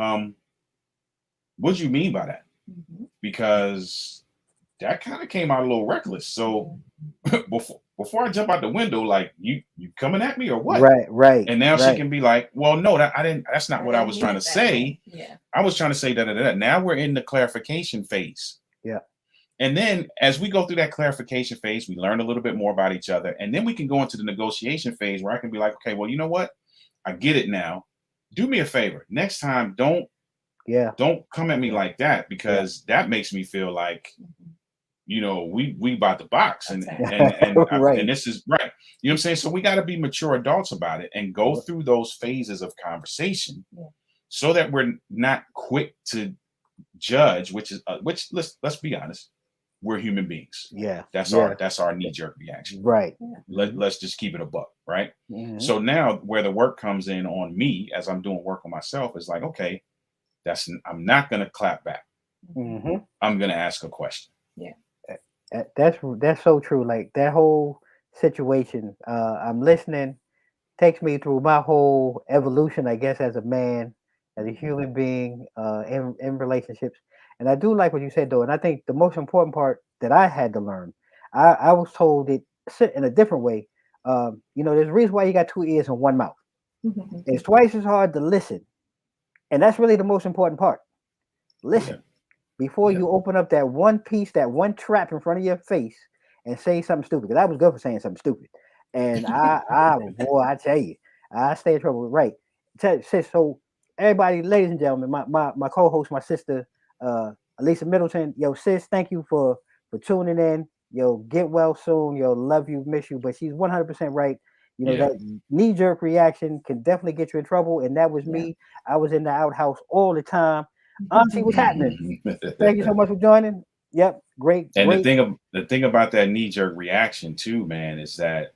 what do you mean by that? Mhm. Because that kind of came out a little reckless. So before I jump out the window, like you coming at me or what? Right. Right. And now she Right. can be like, well, no, that I didn't. That's not I what I didn't was mean trying to it that say. way. Yeah. I was trying to say that. Now we're in the clarification phase. Yeah. And then as we go through that clarification phase, we learn a little bit more about each other. And then we can go into the negotiation phase where I can be like, okay, well, you know what? I get it now. Do me a favor. Next time, Yeah. don't come at me Yeah. like that, Yeah. because that makes me feel like, Mhm. we about to box and Attack. Right. this is right. You know what I'm saying? So we got to be mature adults about it and go through those phases of conversation Yeah. so that we're not quick to judge, which let's be honest, we're human beings. Yeah. That's Yeah. our knee jerk reaction. Right. Yeah. Let's just keep it a buck, right? Mhm. So now where the work comes in on me as I'm doing work on myself is like, okay, I'm not going to clap back. Mhm. Mhm. I'm going to ask a question. Yeah. That's so true. Like that whole situation. I'm listening. Takes me through my whole evolution, I guess, as a man, as a Mhm. human being, in relationships. And I do like what you said, though. And I think the most important part that I had to learn, I was told it in a different way. There's a reason why you got two ears and one mouth. Mhm. It's twice as hard to listen, and that's really the most important part. Yeah. Listen. before Yeah. you open up that one piece, that one trap in front of your face and say something stupid. Because I was good for saying something stupid. And boy, I tell you, I stay in trouble. Right. So everybody, ladies and gentlemen, my co-host, my sister, Elisa Middleton, yo, sis, thank you for tuning in. Yo, get well soon. Yo, love you, miss you. But she's 100% right. You know, Yeah. that knee jerk reaction can definitely get you in trouble. And that was Yeah. me. I was in the outhouse all the time. Auntie, what's happening? Thank you so much for joining. Yep, great, And great. the thing about that knee jerk reaction too, man, is that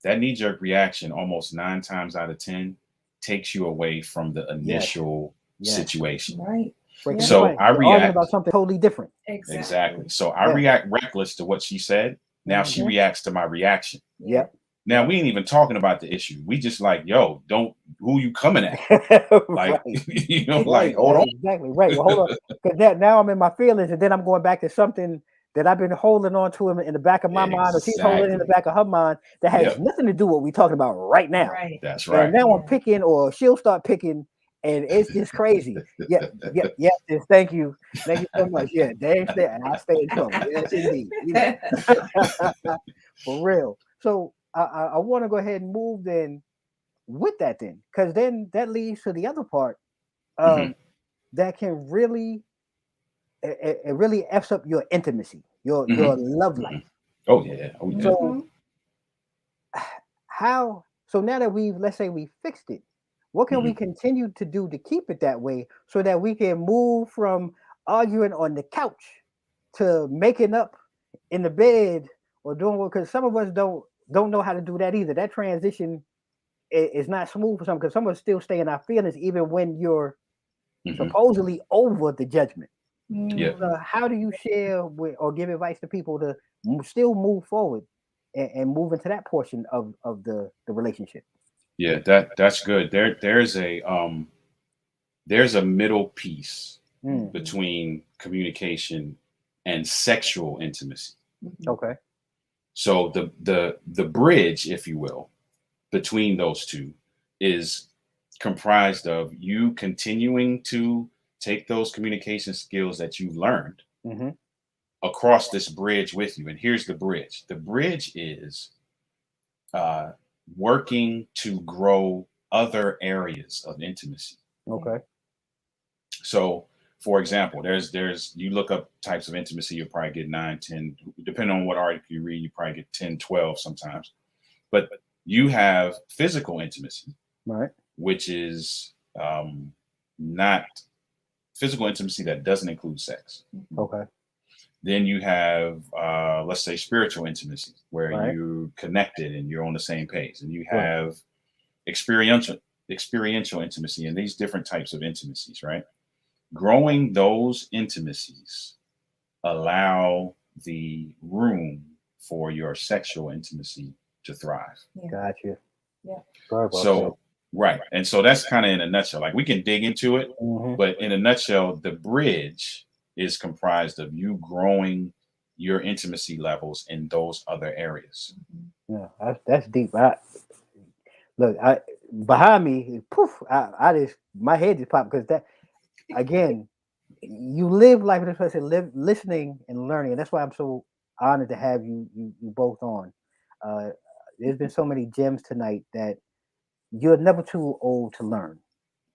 knee jerk reaction almost 9 times out of 10 takes you away from the Yes, initial yes. situation. Right. Right, 'cause Yeah. So you're I you're arguing react about something totally different. exactly. Exactly. So I Yeah. react reckless to what she said. Now she Mhm. reacts to my reaction. Yeah. Yep. Now we ain't even talking about the issue. We just like, yo, don't who you coming at? Like, Right. you know, Right, like hold on. exactly right. Well, hold on, because now I'm in my feelings, and then I'm going back to something that I've been holding on to in the back of my mind, or she's holding it in the Exactly. back of her mind that has Yep. nothing to do with what we're talking about right now. Right. That's And right. now I'm Yeah. picking, or she'll start picking, and it's just crazy. Yeah, yeah, yes, yes, thank you so much. Yeah, damn, stay, and I stay in trouble. Yes, indeed. For real. So I want to go ahead and move then with that then, because then that leads to the other part Mhm. that can really it really f's up your intimacy, your Mhm. love Mhm. life. Oh yeah. Oh yeah. So Mhm. how? So now that let's say we fixed it, what can we Mhm. continue to do to keep it that way so that we can move from arguing on the couch to making up in the bed or doing what? Because some of us don't know how to do that either. That transition is not smooth for some because some of us still stay in our feelings even when you're Mhm. supposedly over the judgment. Yeah. Mm. So how do you share with or give advice to people to still move forward and move into that portion of the relationship? Yeah. That's good. There's a middle piece Mm, Mhm. between communication and sexual intimacy. Mhm. okay. So the bridge, if you will, between those two is comprised of you continuing to take those communication skills that you've learned Hmm. across this bridge with you. And here's the bridge. The bridge is uh, working to grow other areas of intimacy. Yeah. Okay. So, for example, there's you look up types of intimacy, you'll probably get 9, 10, depending on what article you read, you probably get 10, 12 sometimes. But you have physical intimacy, Right. which is not physical intimacy that doesn't include sex. Mhm. Okay. Then you have, let's say, spiritual intimacy, where Right. you're connected and you're on the same page. And you Right. have experiential experiential intimacy and these different types of intimacies, right? Growing those intimacies allow the room for your sexual intimacy to thrive. Yeah. Gotcha. Yeah. Very well said. So, right. And so that's kind of in a nutshell. Like we can dig into it, Hmm. but in a nutshell, the bridge is comprised of you growing your intimacy levels in those other areas. Mhm. Yeah, that's deep. Look, I behind me, poof, I just my head just popped because that again, you live life in this place and live listening and learning, and that's why I'm so honored to have you both on. Uh, there's been so many gems tonight that you're never too old to learn,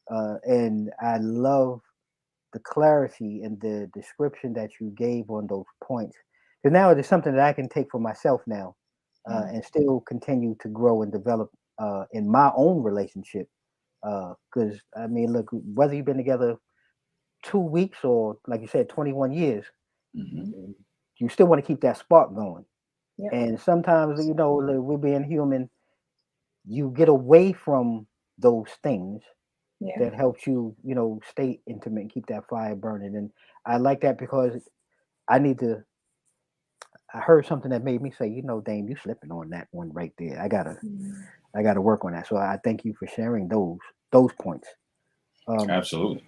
and I love the clarity and the description that you gave on those points. Because now it is something that I can take for myself now, Yeah. and still continue to grow and develop in my own relationship. Because I mean, look, whether you've been together 2 weeks or, like you said, 21 years, Hmm. Mhm. you still want to keep that spark going. Yep. And sometimes, like, we're being human, you get away from those things Yeah. that helps you, stay intimate and keep that fire burning. And I like that because I need to. I heard something that made me say, Dame, you slipping on that one right there. Mhm. I gotta work on that. So I thank you for sharing those points. Um, Absolutely.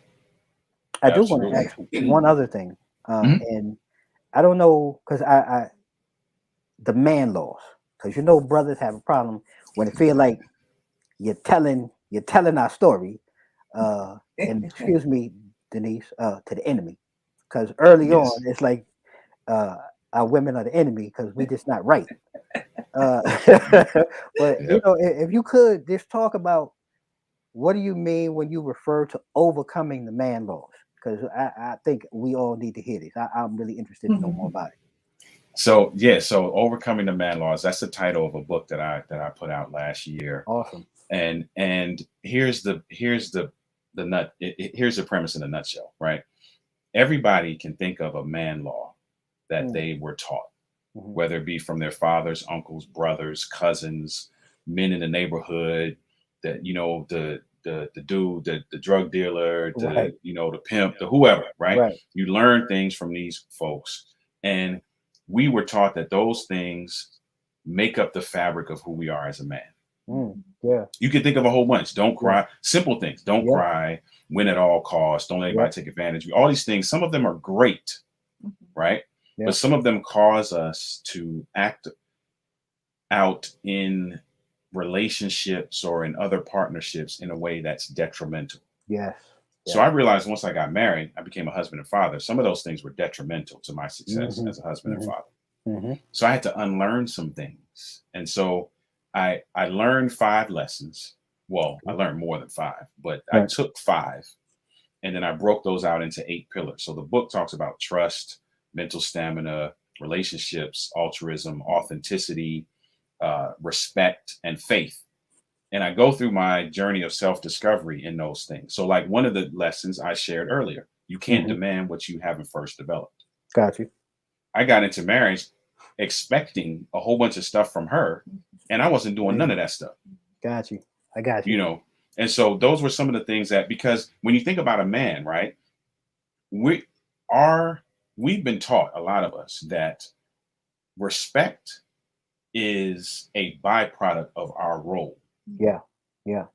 I do want to Absolutely. ask one other thing, Mhm. and I don't know because I the man laws, because brothers have a problem when it feel like you're telling our story, and excuse me, Denise, to the enemy. because early on Yes. it's like uh, our women are the enemy because we just not right. Uh, but Yep. if you could just talk about what do you mean when you refer to overcoming the man laws? Because I think we all need to hear this. I'm really interested to know more about it. So yeah, so overcoming the man laws. That's the title of a book that I put out last year. Awesome. And here's the premise in a nutshell, right? Everybody can think of a man law that Mm, they were taught, mhm. whether it be from their fathers, uncles, brothers, cousins, men in the neighborhood, that the dude, the drug dealer, Right, the pimp, the whoever, right? right. You learn things from these folks, and we were taught that those things make up the fabric of who we are as a man. Mm, yeah, You can think of a whole bunch. Don't yeah, cry. Simple things. Don't yeah, cry. Win at all costs. Don't let yeah, anybody take advantage of you. All these things. Some of them are great, right? yeah. But some of them cause us to act out in relationships or in other partnerships in a way that's detrimental. Yes, So yes. I realized once I got married, I became a husband and father. Some of those things were detrimental to my success Hmm. as a husband and Hmm. father. Hmm. So I had to unlearn some things. And so I learned 5 lessons. Well, I learned more than 5, but I Right. took 5 and then I broke those out into 8 pillars. So the book talks about trust, mental stamina, relationships, altruism, authenticity, respect, and faith. And I go through my journey of self discovery in those things. So, like one of the lessons I shared earlier, you can't Hmm. demand what you haven't first developed. Got you. I got into marriage expecting a whole bunch of stuff from her, and I wasn't doing none Hey, of that stuff, got you. I got you you. know. And so those were some of the things that, because when you think about a man, right, we are we've been taught, a lot of us, that respect is a byproduct of our role, Yeah, yeah.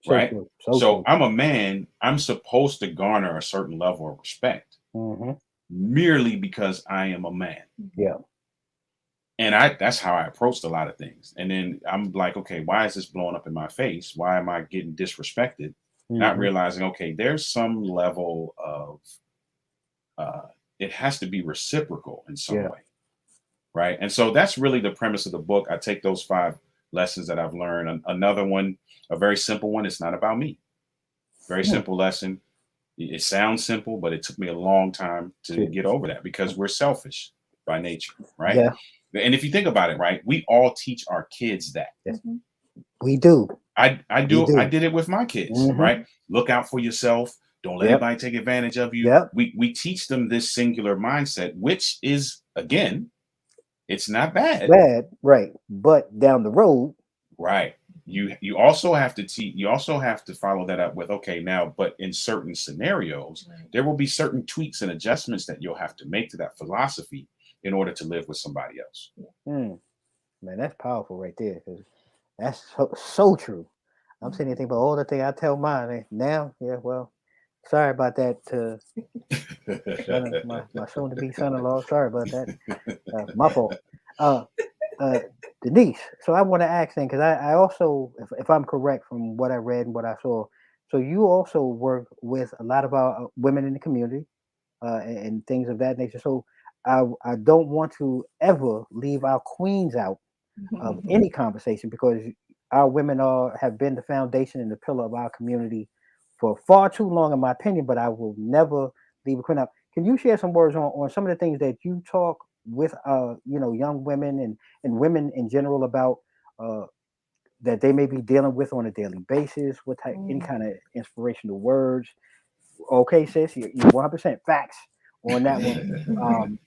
So right? true. So So true. I'm a man, I'm supposed to garner a certain level of respect Hmm. merely because I am a man. Yeah. And that's how I approached a lot of things. And then I'm like, okay, why is this blowing up in my face? Why am I getting disrespected? Not Hmm. realizing, okay, there's some level of uh, it has to be reciprocal in some Yeah. way, right? And so that's really the premise of the book. I take those 5 lessons that I've learned. Another one, a very simple one, it's not about me. Very Hmm. simple lesson. It sounds simple, but it took me a long time to Shit. get over that because we're selfish by nature, right? Yeah. And if you think about it, right, we all teach our kids that. Yes. We do. We I do. did it with my kids, Hmm. right? Look out for yourself. Don't let Yep. anybody take advantage of you. Yep. We teach them this singular mindset, which is, again, it's not bad, Bad. Right. But down the road. right? You also have to teach. You also have to follow that up with, okay, now, but in certain scenarios, there will be certain tweaks and adjustments that you'll have to make to that philosophy in order to live with somebody else. Mm, man, that's powerful right there. Because that's so true. I'm sitting here thinking about all the things I tell mine now. Yeah. Well, sorry about that to my soon to be son-in-law. Sorry about that. My fault. Uh, uh, Denise. So I want to ask then, because I also, if I'm correct from what I read and what I saw, so you also work with a lot of our women in the community and things of that nature. So I don't want to ever leave our queens out of any conversation because our women have been the foundation and the pillar of our community for far too long, in my opinion. But I will never leave a queen out. Can you share some words on some of the things that you talk with young women and women in general about uh, that they may be dealing with on a daily basis? What type, any kind of inspirational words? Okay, sis, you're 100% facts on that one.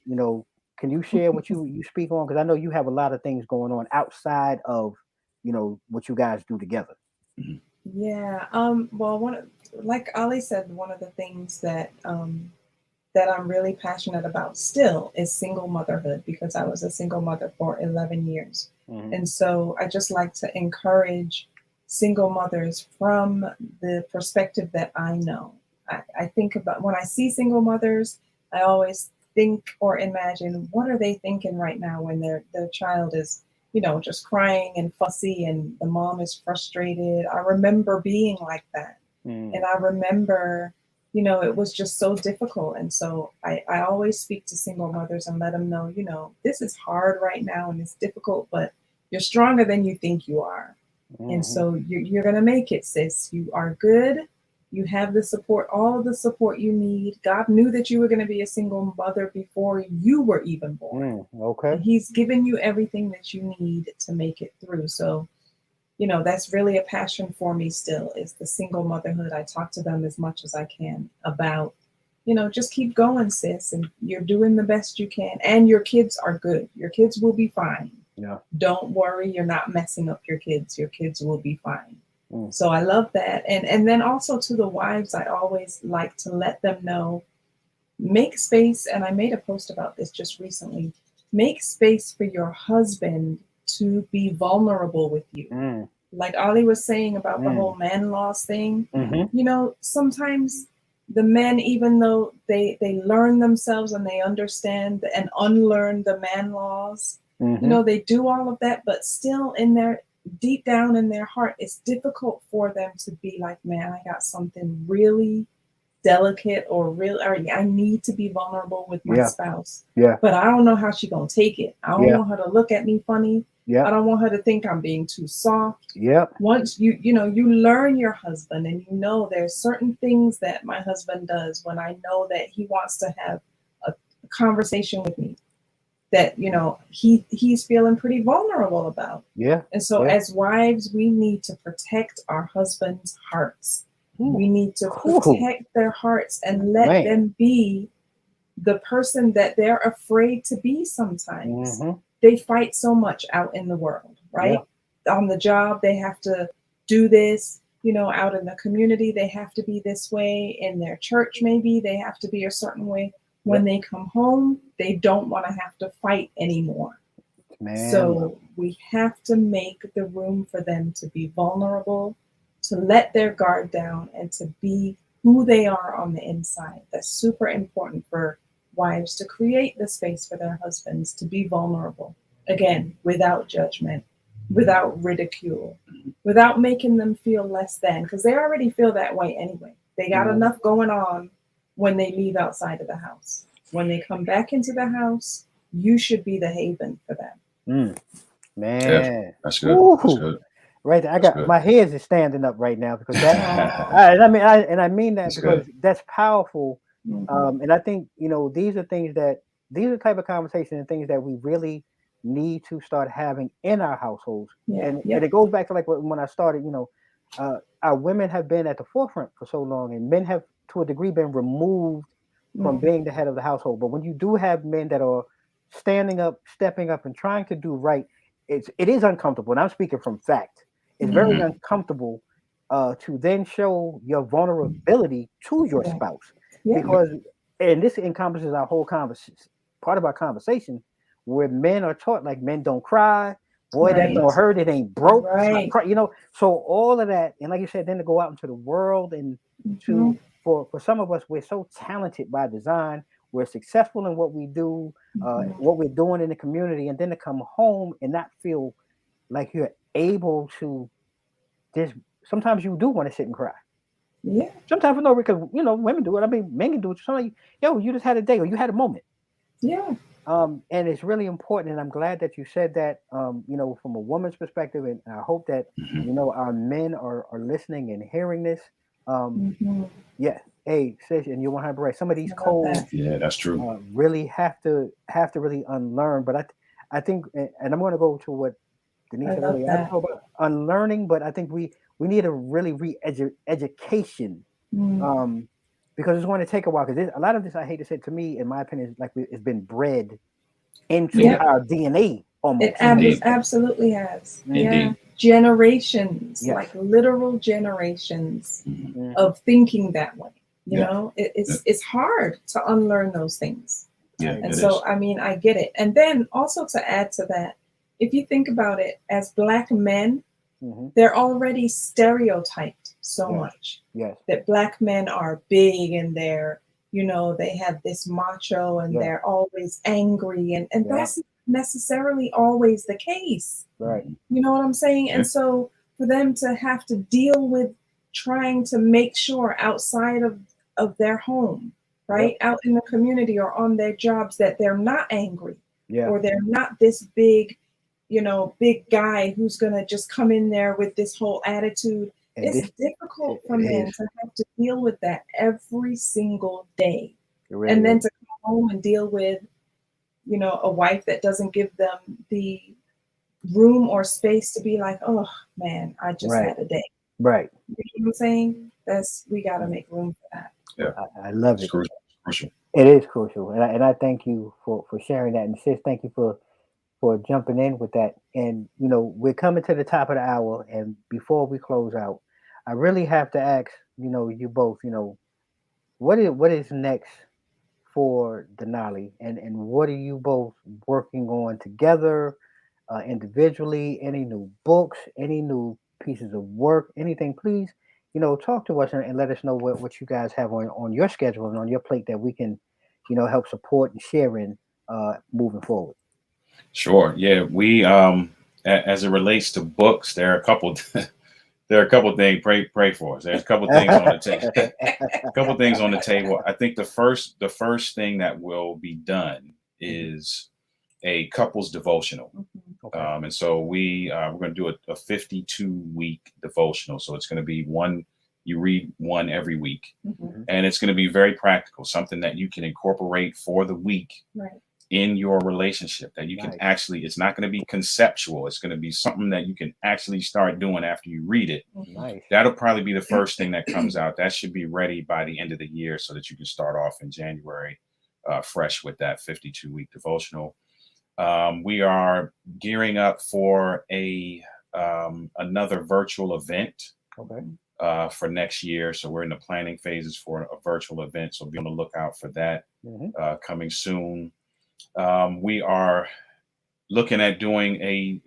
Can you share what you speak on? Because I know you have a lot of things going on outside of what you guys do together. Yeah. Well, like Ali said, one of the things that I'm really passionate about still is single motherhood because I was a single mother for 11 years. Hmm. And so I just like to encourage single mothers from the perspective that I know. I think about when I see single mothers, I always think or imagine what are they thinking right now when their child is, just crying and fussy and the mom is frustrated. I remember being like that. Hmm. And I remember it was just so difficult. And so I always speak to single mothers and let them know, this is hard right now and it's difficult, but you're stronger than you think you are. And Mm-hmm. so you're going to make it, sis. You are good. You have the support, all the support you need. God knew that you were going to be a single mother before you were even born. Okay. And He's given you everything that you need to make it through. So, that's really a passion for me still, is the single motherhood. I talk to them as much as I can about, just keep going, sis. And you're doing the best you can. And your kids are good. Your kids will be fine. Yeah. Don't worry, you're not messing up your kids. Your kids will be fine. Mm. So I love that. And then also to the wives, I always like to let them know, make space. And I made a post about this just recently. Make space for your husband to be vulnerable with you. Mm. Like Ollie was saying about the Mm. whole man loss thing, Mm-hmm. sometimes the men, even though they learn themselves and they understand and unlearn the man laws, Mm-hmm. they do all of that, but still in their deep down in their heart, it's difficult for them to be like, man, I got something really delicate or I need to be vulnerable with my Yeah. spouse. Yeah. But I don't know how she's gonna take it. I don't Yeah. want her to look at me funny. Yeah. I don't want her to think I'm being too soft. Yep. Once you learn your husband, and there's certain things that my husband does when I know that he wants to have a conversation with me that he's feeling pretty vulnerable about. Yeah. And so Yeah. as wives, we need to protect our husbands' hearts. Ooh. We need to Cool. protect their hearts and let Man. them be the person that they're afraid to be sometimes. Mm-hmm. They fight so much out in the world, right? On the job, they have to do this, out in the community, they have to be this way. In their church, maybe they have to be a certain way. When they come home, they don't want to have to fight anymore. Man. So we have to make the room for them to be vulnerable, to let their guard down, and to be who they are on the inside. That's super important for wives, to create the space for their husbands to be vulnerable. Again, without judgment, without ridicule, without making them feel less than, because they already feel that way anyway. They got enough going on when they leave outside of the house. When they come back into the house, you should be the haven for them. Man. Yeah, that's good. Ooh. That's good. Right. I That's got good. my hairs is standing up right now because that. Aw. And I mean that That's because good. that's powerful. Mhm. And I think these are things that these are the type of conversations and things that we really need to start having in our households. Yeah. And Yep. it goes back to like when I started. Our women have been at the forefront for so long, and men have to a degree been removed from Mm. being the head of the household. But when you do have men that are standing up, stepping up, and trying to do right, it is uncomfortable. And I'm speaking from fact. It's very Mm-hmm. uncomfortable to then show your vulnerability to your Yeah. spouse Yeah. because, and this encompasses our whole conversation, part of our conversation, where men are taught like men don't cry. Boy, that Right. don't hurt. It ain't broke. Stop Right. crying. So all of that, and like you said, then to go out into the world and Mm-hmm. to for some of us, we're so talented by design. We're successful in what we do, Mm-hmm. what we're doing in the community, and then to come home and not feel like you're able to just. Sometimes you do want to sit and cry. Yeah. Sometimes for no reason, because women do it. I mean, men can do it. Sometimes, yo, you just had a day or you had a moment. Yeah. And it's really important, and I'm glad that you said that. From a woman's perspective, and I hope that Mm-hmm. our men are listening and hearing this. Um, Mm-hmm. yeah, hey, sis, and you're 100 right. Some of these I love codes that. Yeah, that's true. really have to really unlearn. But I think, and I'm going to go to what Denise I said love earlier. I don't that. know about unlearning, but I think we need a really education Mm. um, because it's going to take a while. Because a lot of this, I hate to say, to me, in my opinion, is like it's been bred into Yeah, Yep. our DNA It almost. indeed. absolutely has. Hmm. Yeah. Indeed. Generations, Yes. like literal generations Mm-hmm. Hmm. of thinking that way. Yeah. Yeah. It's hard to unlearn those things. I Yeah, And it agree. so, is. I mean, I get it. And then also to add to that, if you think about it, as Black men, Hmm. they're already stereotyped so Yes. much Yes. that Black men are big and they have this macho and Yeah. they're always angry. And Yeah. that's not necessarily always the case. Right. Mm-hmm. You know what I'm saying? Yeah. And so for them to have to deal with trying to make sure outside of of their home, right? Out in the community or on their jobs, that they're not angry or they're not this big, big guy who's going to just come in there with this whole attitude. And it's difficult for men to have to deal with that every single day. Really and then to come home and deal with, a wife that doesn't give them the room or space to be like, oh man, I just had a day. Right. You know what I'm saying? We got to make room for that. Yeah, I love it. Crucial. It is crucial, and I thank you for sharing that, and sis, thank you for jumping in with that. And we're coming to the top of the hour, and before we close out, I really have to ask, you both, what is next for Denoli, and what are you both working on together, individually? Any new books, any new pieces of work, anything? Please, talk to us and let us know what you guys have on your schedule and on your plate that we can, help support and share in moving forward. Sure. Yeah, we as it relates to books, there are a couple. There are a couple things. Pray for us. There's a couple things on the table. A couple things on the table. I think the first thing that will be done is a couples devotional. Okay. And so we're going to do a 52-week devotional. So it's going to be one. You read one every week, and it's going to be very practical. Something that you can incorporate for the week. Right. In your relationship, that you can actually, it's not going to be conceptual. It's going to be something that you can actually start doing after you read it. Nice. That'll probably be the first thing that comes out. That should be ready by the end of the year so that you can start off in January fresh with that 52-week devotional. We are gearing up for another virtual event for next year. So we're in the planning phases for a virtual event. So be on the lookout for that coming soon. We are looking at doing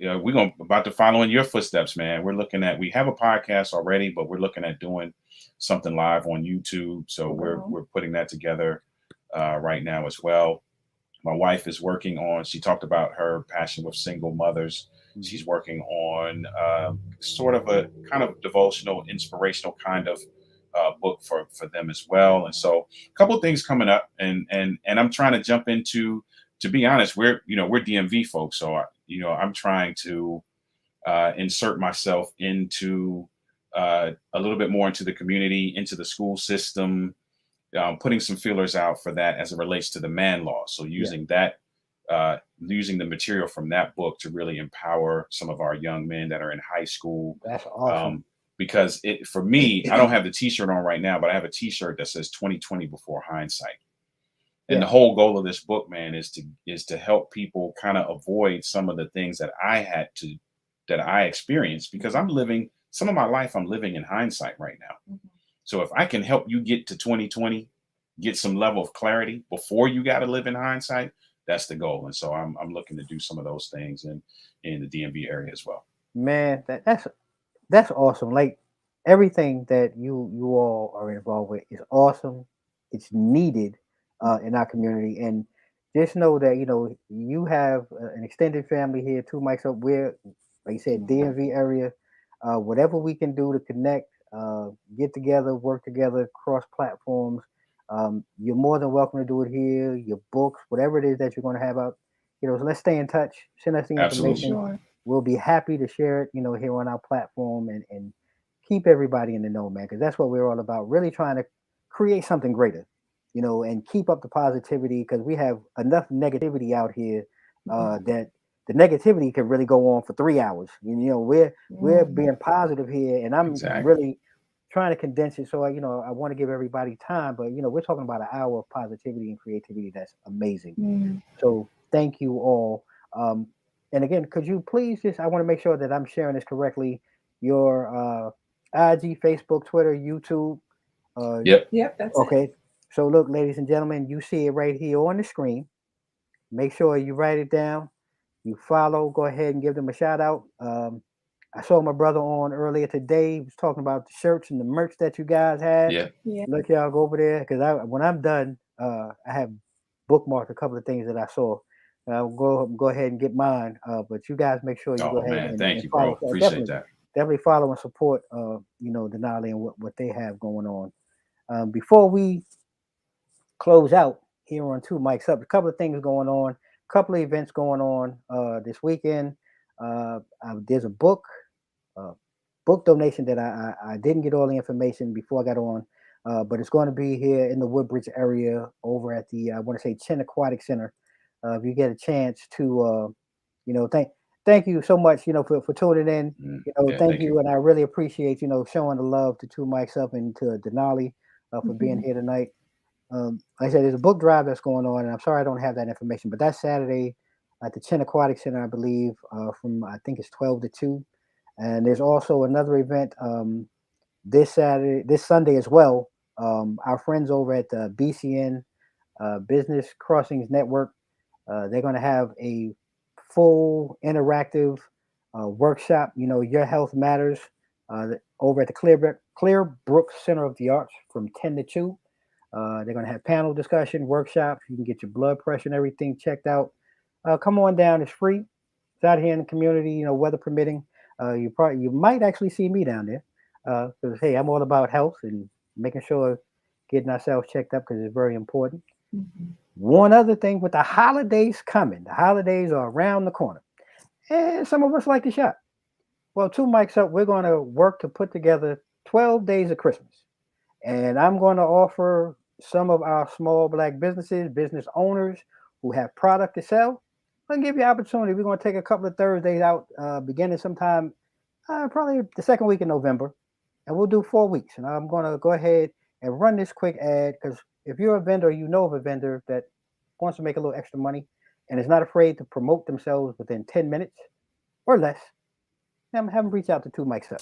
about to follow in your footsteps, man. We have a podcast already, but we're looking at doing something live on YouTube. So we're putting that together right now as well. My wife is working on, she talked about her passion with single mothers. She's working on sort of a kind of devotional, inspirational kind of book for them as well. And so a couple of things coming up, and I'm trying to jump into, to be honest, we're DMV folks. So, I'm trying to insert myself into a little bit more into the community, into the school system, putting some feelers out for that as it relates to the man law. So using that, using the material from that book to really empower some of our young men that are in high school. That's awesome. Because for me, I don't have the t-shirt on right now, but I have a t-shirt that says 2020 before hindsight. And the whole goal of this book, man, is to help people kind of avoid some of the things that I experienced, because some of my life I'm living in hindsight right now. So if I can help you get to 2020, get some level of clarity before you got to live in hindsight, that's the goal. And so I'm looking to do some of those things in the DMV area as well. Man, that's awesome. Like, everything that you all are involved with is awesome. It's needed in our community, and just know that you have an extended family here too, Mike. So we're, like you said, DMV area. Whatever we can do to connect, get together, work together, cross platforms. You're more than welcome to do it here. Your books, whatever it is that you're going to have out, so let's stay in touch. Send us the information. Sure. We'll be happy to share it, here on our platform, and keep everybody in the know, man, because that's what we're all about. Really trying to create something greater, and keep up the positivity, because we have enough negativity out here that the negativity can really go on for 3 hours. We're being positive here, and I'm really trying to condense it. So I want to give everybody time, but we're talking about an hour of positivity and creativity that's amazing. So thank you all. And again, could you please I want to make sure that I'm sharing this correctly. Your IG, Facebook, Twitter, YouTube. Yep. That's okay. it. So look, ladies and gentlemen, you see it right here on the screen. Make sure you write it down. You follow. Go ahead and give them a shout out. I saw my brother on earlier today. He was talking about the shirts and the merch that you guys had. Yeah. Look, y'all go over there, because when I'm done, I have bookmarked a couple of things that I saw. I'll go ahead and get mine. But you guys make sure you go ahead and thank you, follow. bro. Appreciate that. Definitely follow and support Denali and what they have going on. Before we close out here on Two Mics Up, a couple of things going on, a couple of events going on this weekend. There's a uh, book donation that I didn't get all the information before I got on, but it's going to be here in the Woodbridge area over at the I want to say Chin Aquatic Center. If you get a chance to, thank you so much, for tuning in. Yeah, Thank thank you. you, and I really appreciate showing the love to Two Mics Up and to Denali for being Mhm. here tonight. Like I said, there's a book drive that's going on, and I'm sorry I don't have that information, but that's Saturday at the Chin Aquatic Center, I believe, from I think it's 12 to 2. And there's also another event this Sunday as well. Our friends over at the BCN Business Crossings Network, they're going to have a full interactive workshop. Your health matters over at the Clearbrook Center of the Arts from 10 to 2. They're going to have panel discussion, workshops. You can get your blood pressure and everything checked out. Come on down. It's free. It's out here in the community, weather permitting. You might actually see me down there because hey, I'm all about health and making sure getting ourselves checked up because it's very important. Mhm. One other thing with the holidays coming, the holidays are around the corner, and some of us like to shop. Well, Two Mics Up, we're going to work to put together 12 days of Christmas. And I'm going to offer some of our small black businesses, business owners who have product to sell. I'm going to give you an opportunity. We're going to take a couple of Thursdays out, beginning sometime, probably the second week in November, and we'll do 4 weeks. And I'm going to go ahead and run this quick ad because if you're a vendor, you know of a vendor that wants to make a little extra money and is not afraid to promote themselves within 10 minutes or less, have them reach out to Two Mics Up.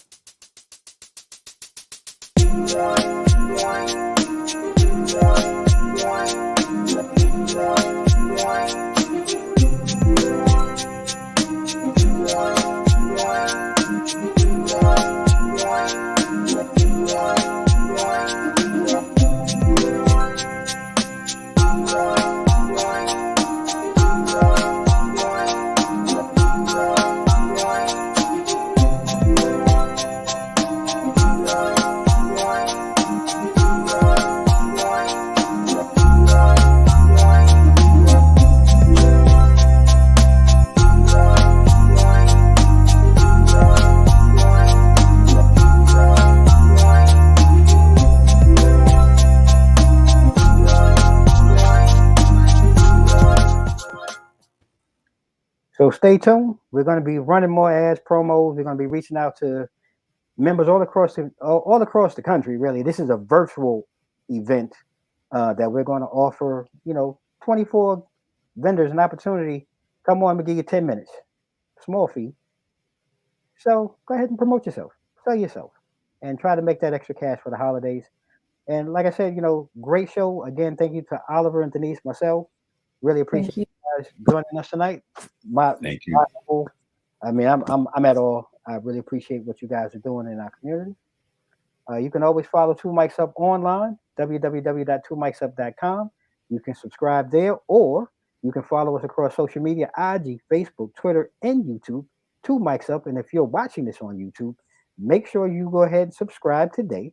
So stay tuned. We're going to be running more ads, promos. We're going to be reaching out to members all across the country. Really, this is a virtual event that we're going to offer. 24 vendors an opportunity. Come on, we give you 10 minutes, small fee. So go ahead and promote yourself, sell yourself, and try to make that extra cash for the holidays. And like I said, great show again. Thank you to Oliver and Denise, Marcelle. Really appreciate Thank you. you guys joining us tonight. My, Thank my you. I mean, I'm at all. I really appreciate what you guys are doing in our community. You can always follow Two Mics Up online, www.twomicsup.com. You can subscribe there, or you can follow us across social media, IG, Facebook, Twitter, and YouTube, Two Mics Up. And if you're watching this on YouTube, make sure you go ahead and subscribe today.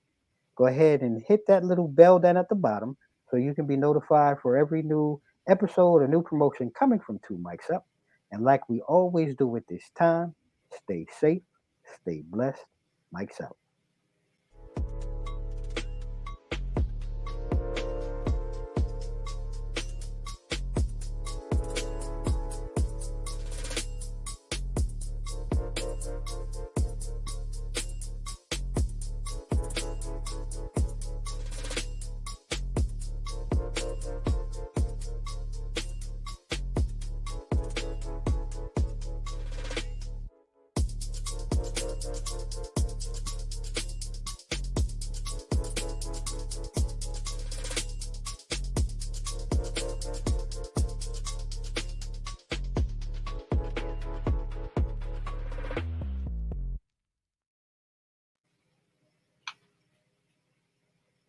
Go ahead and hit that little bell down at the bottom so you can be notified for every new episode or new promotion coming from Two Mics Up. And like we always do at this time, stay safe, stay blessed. Mics out.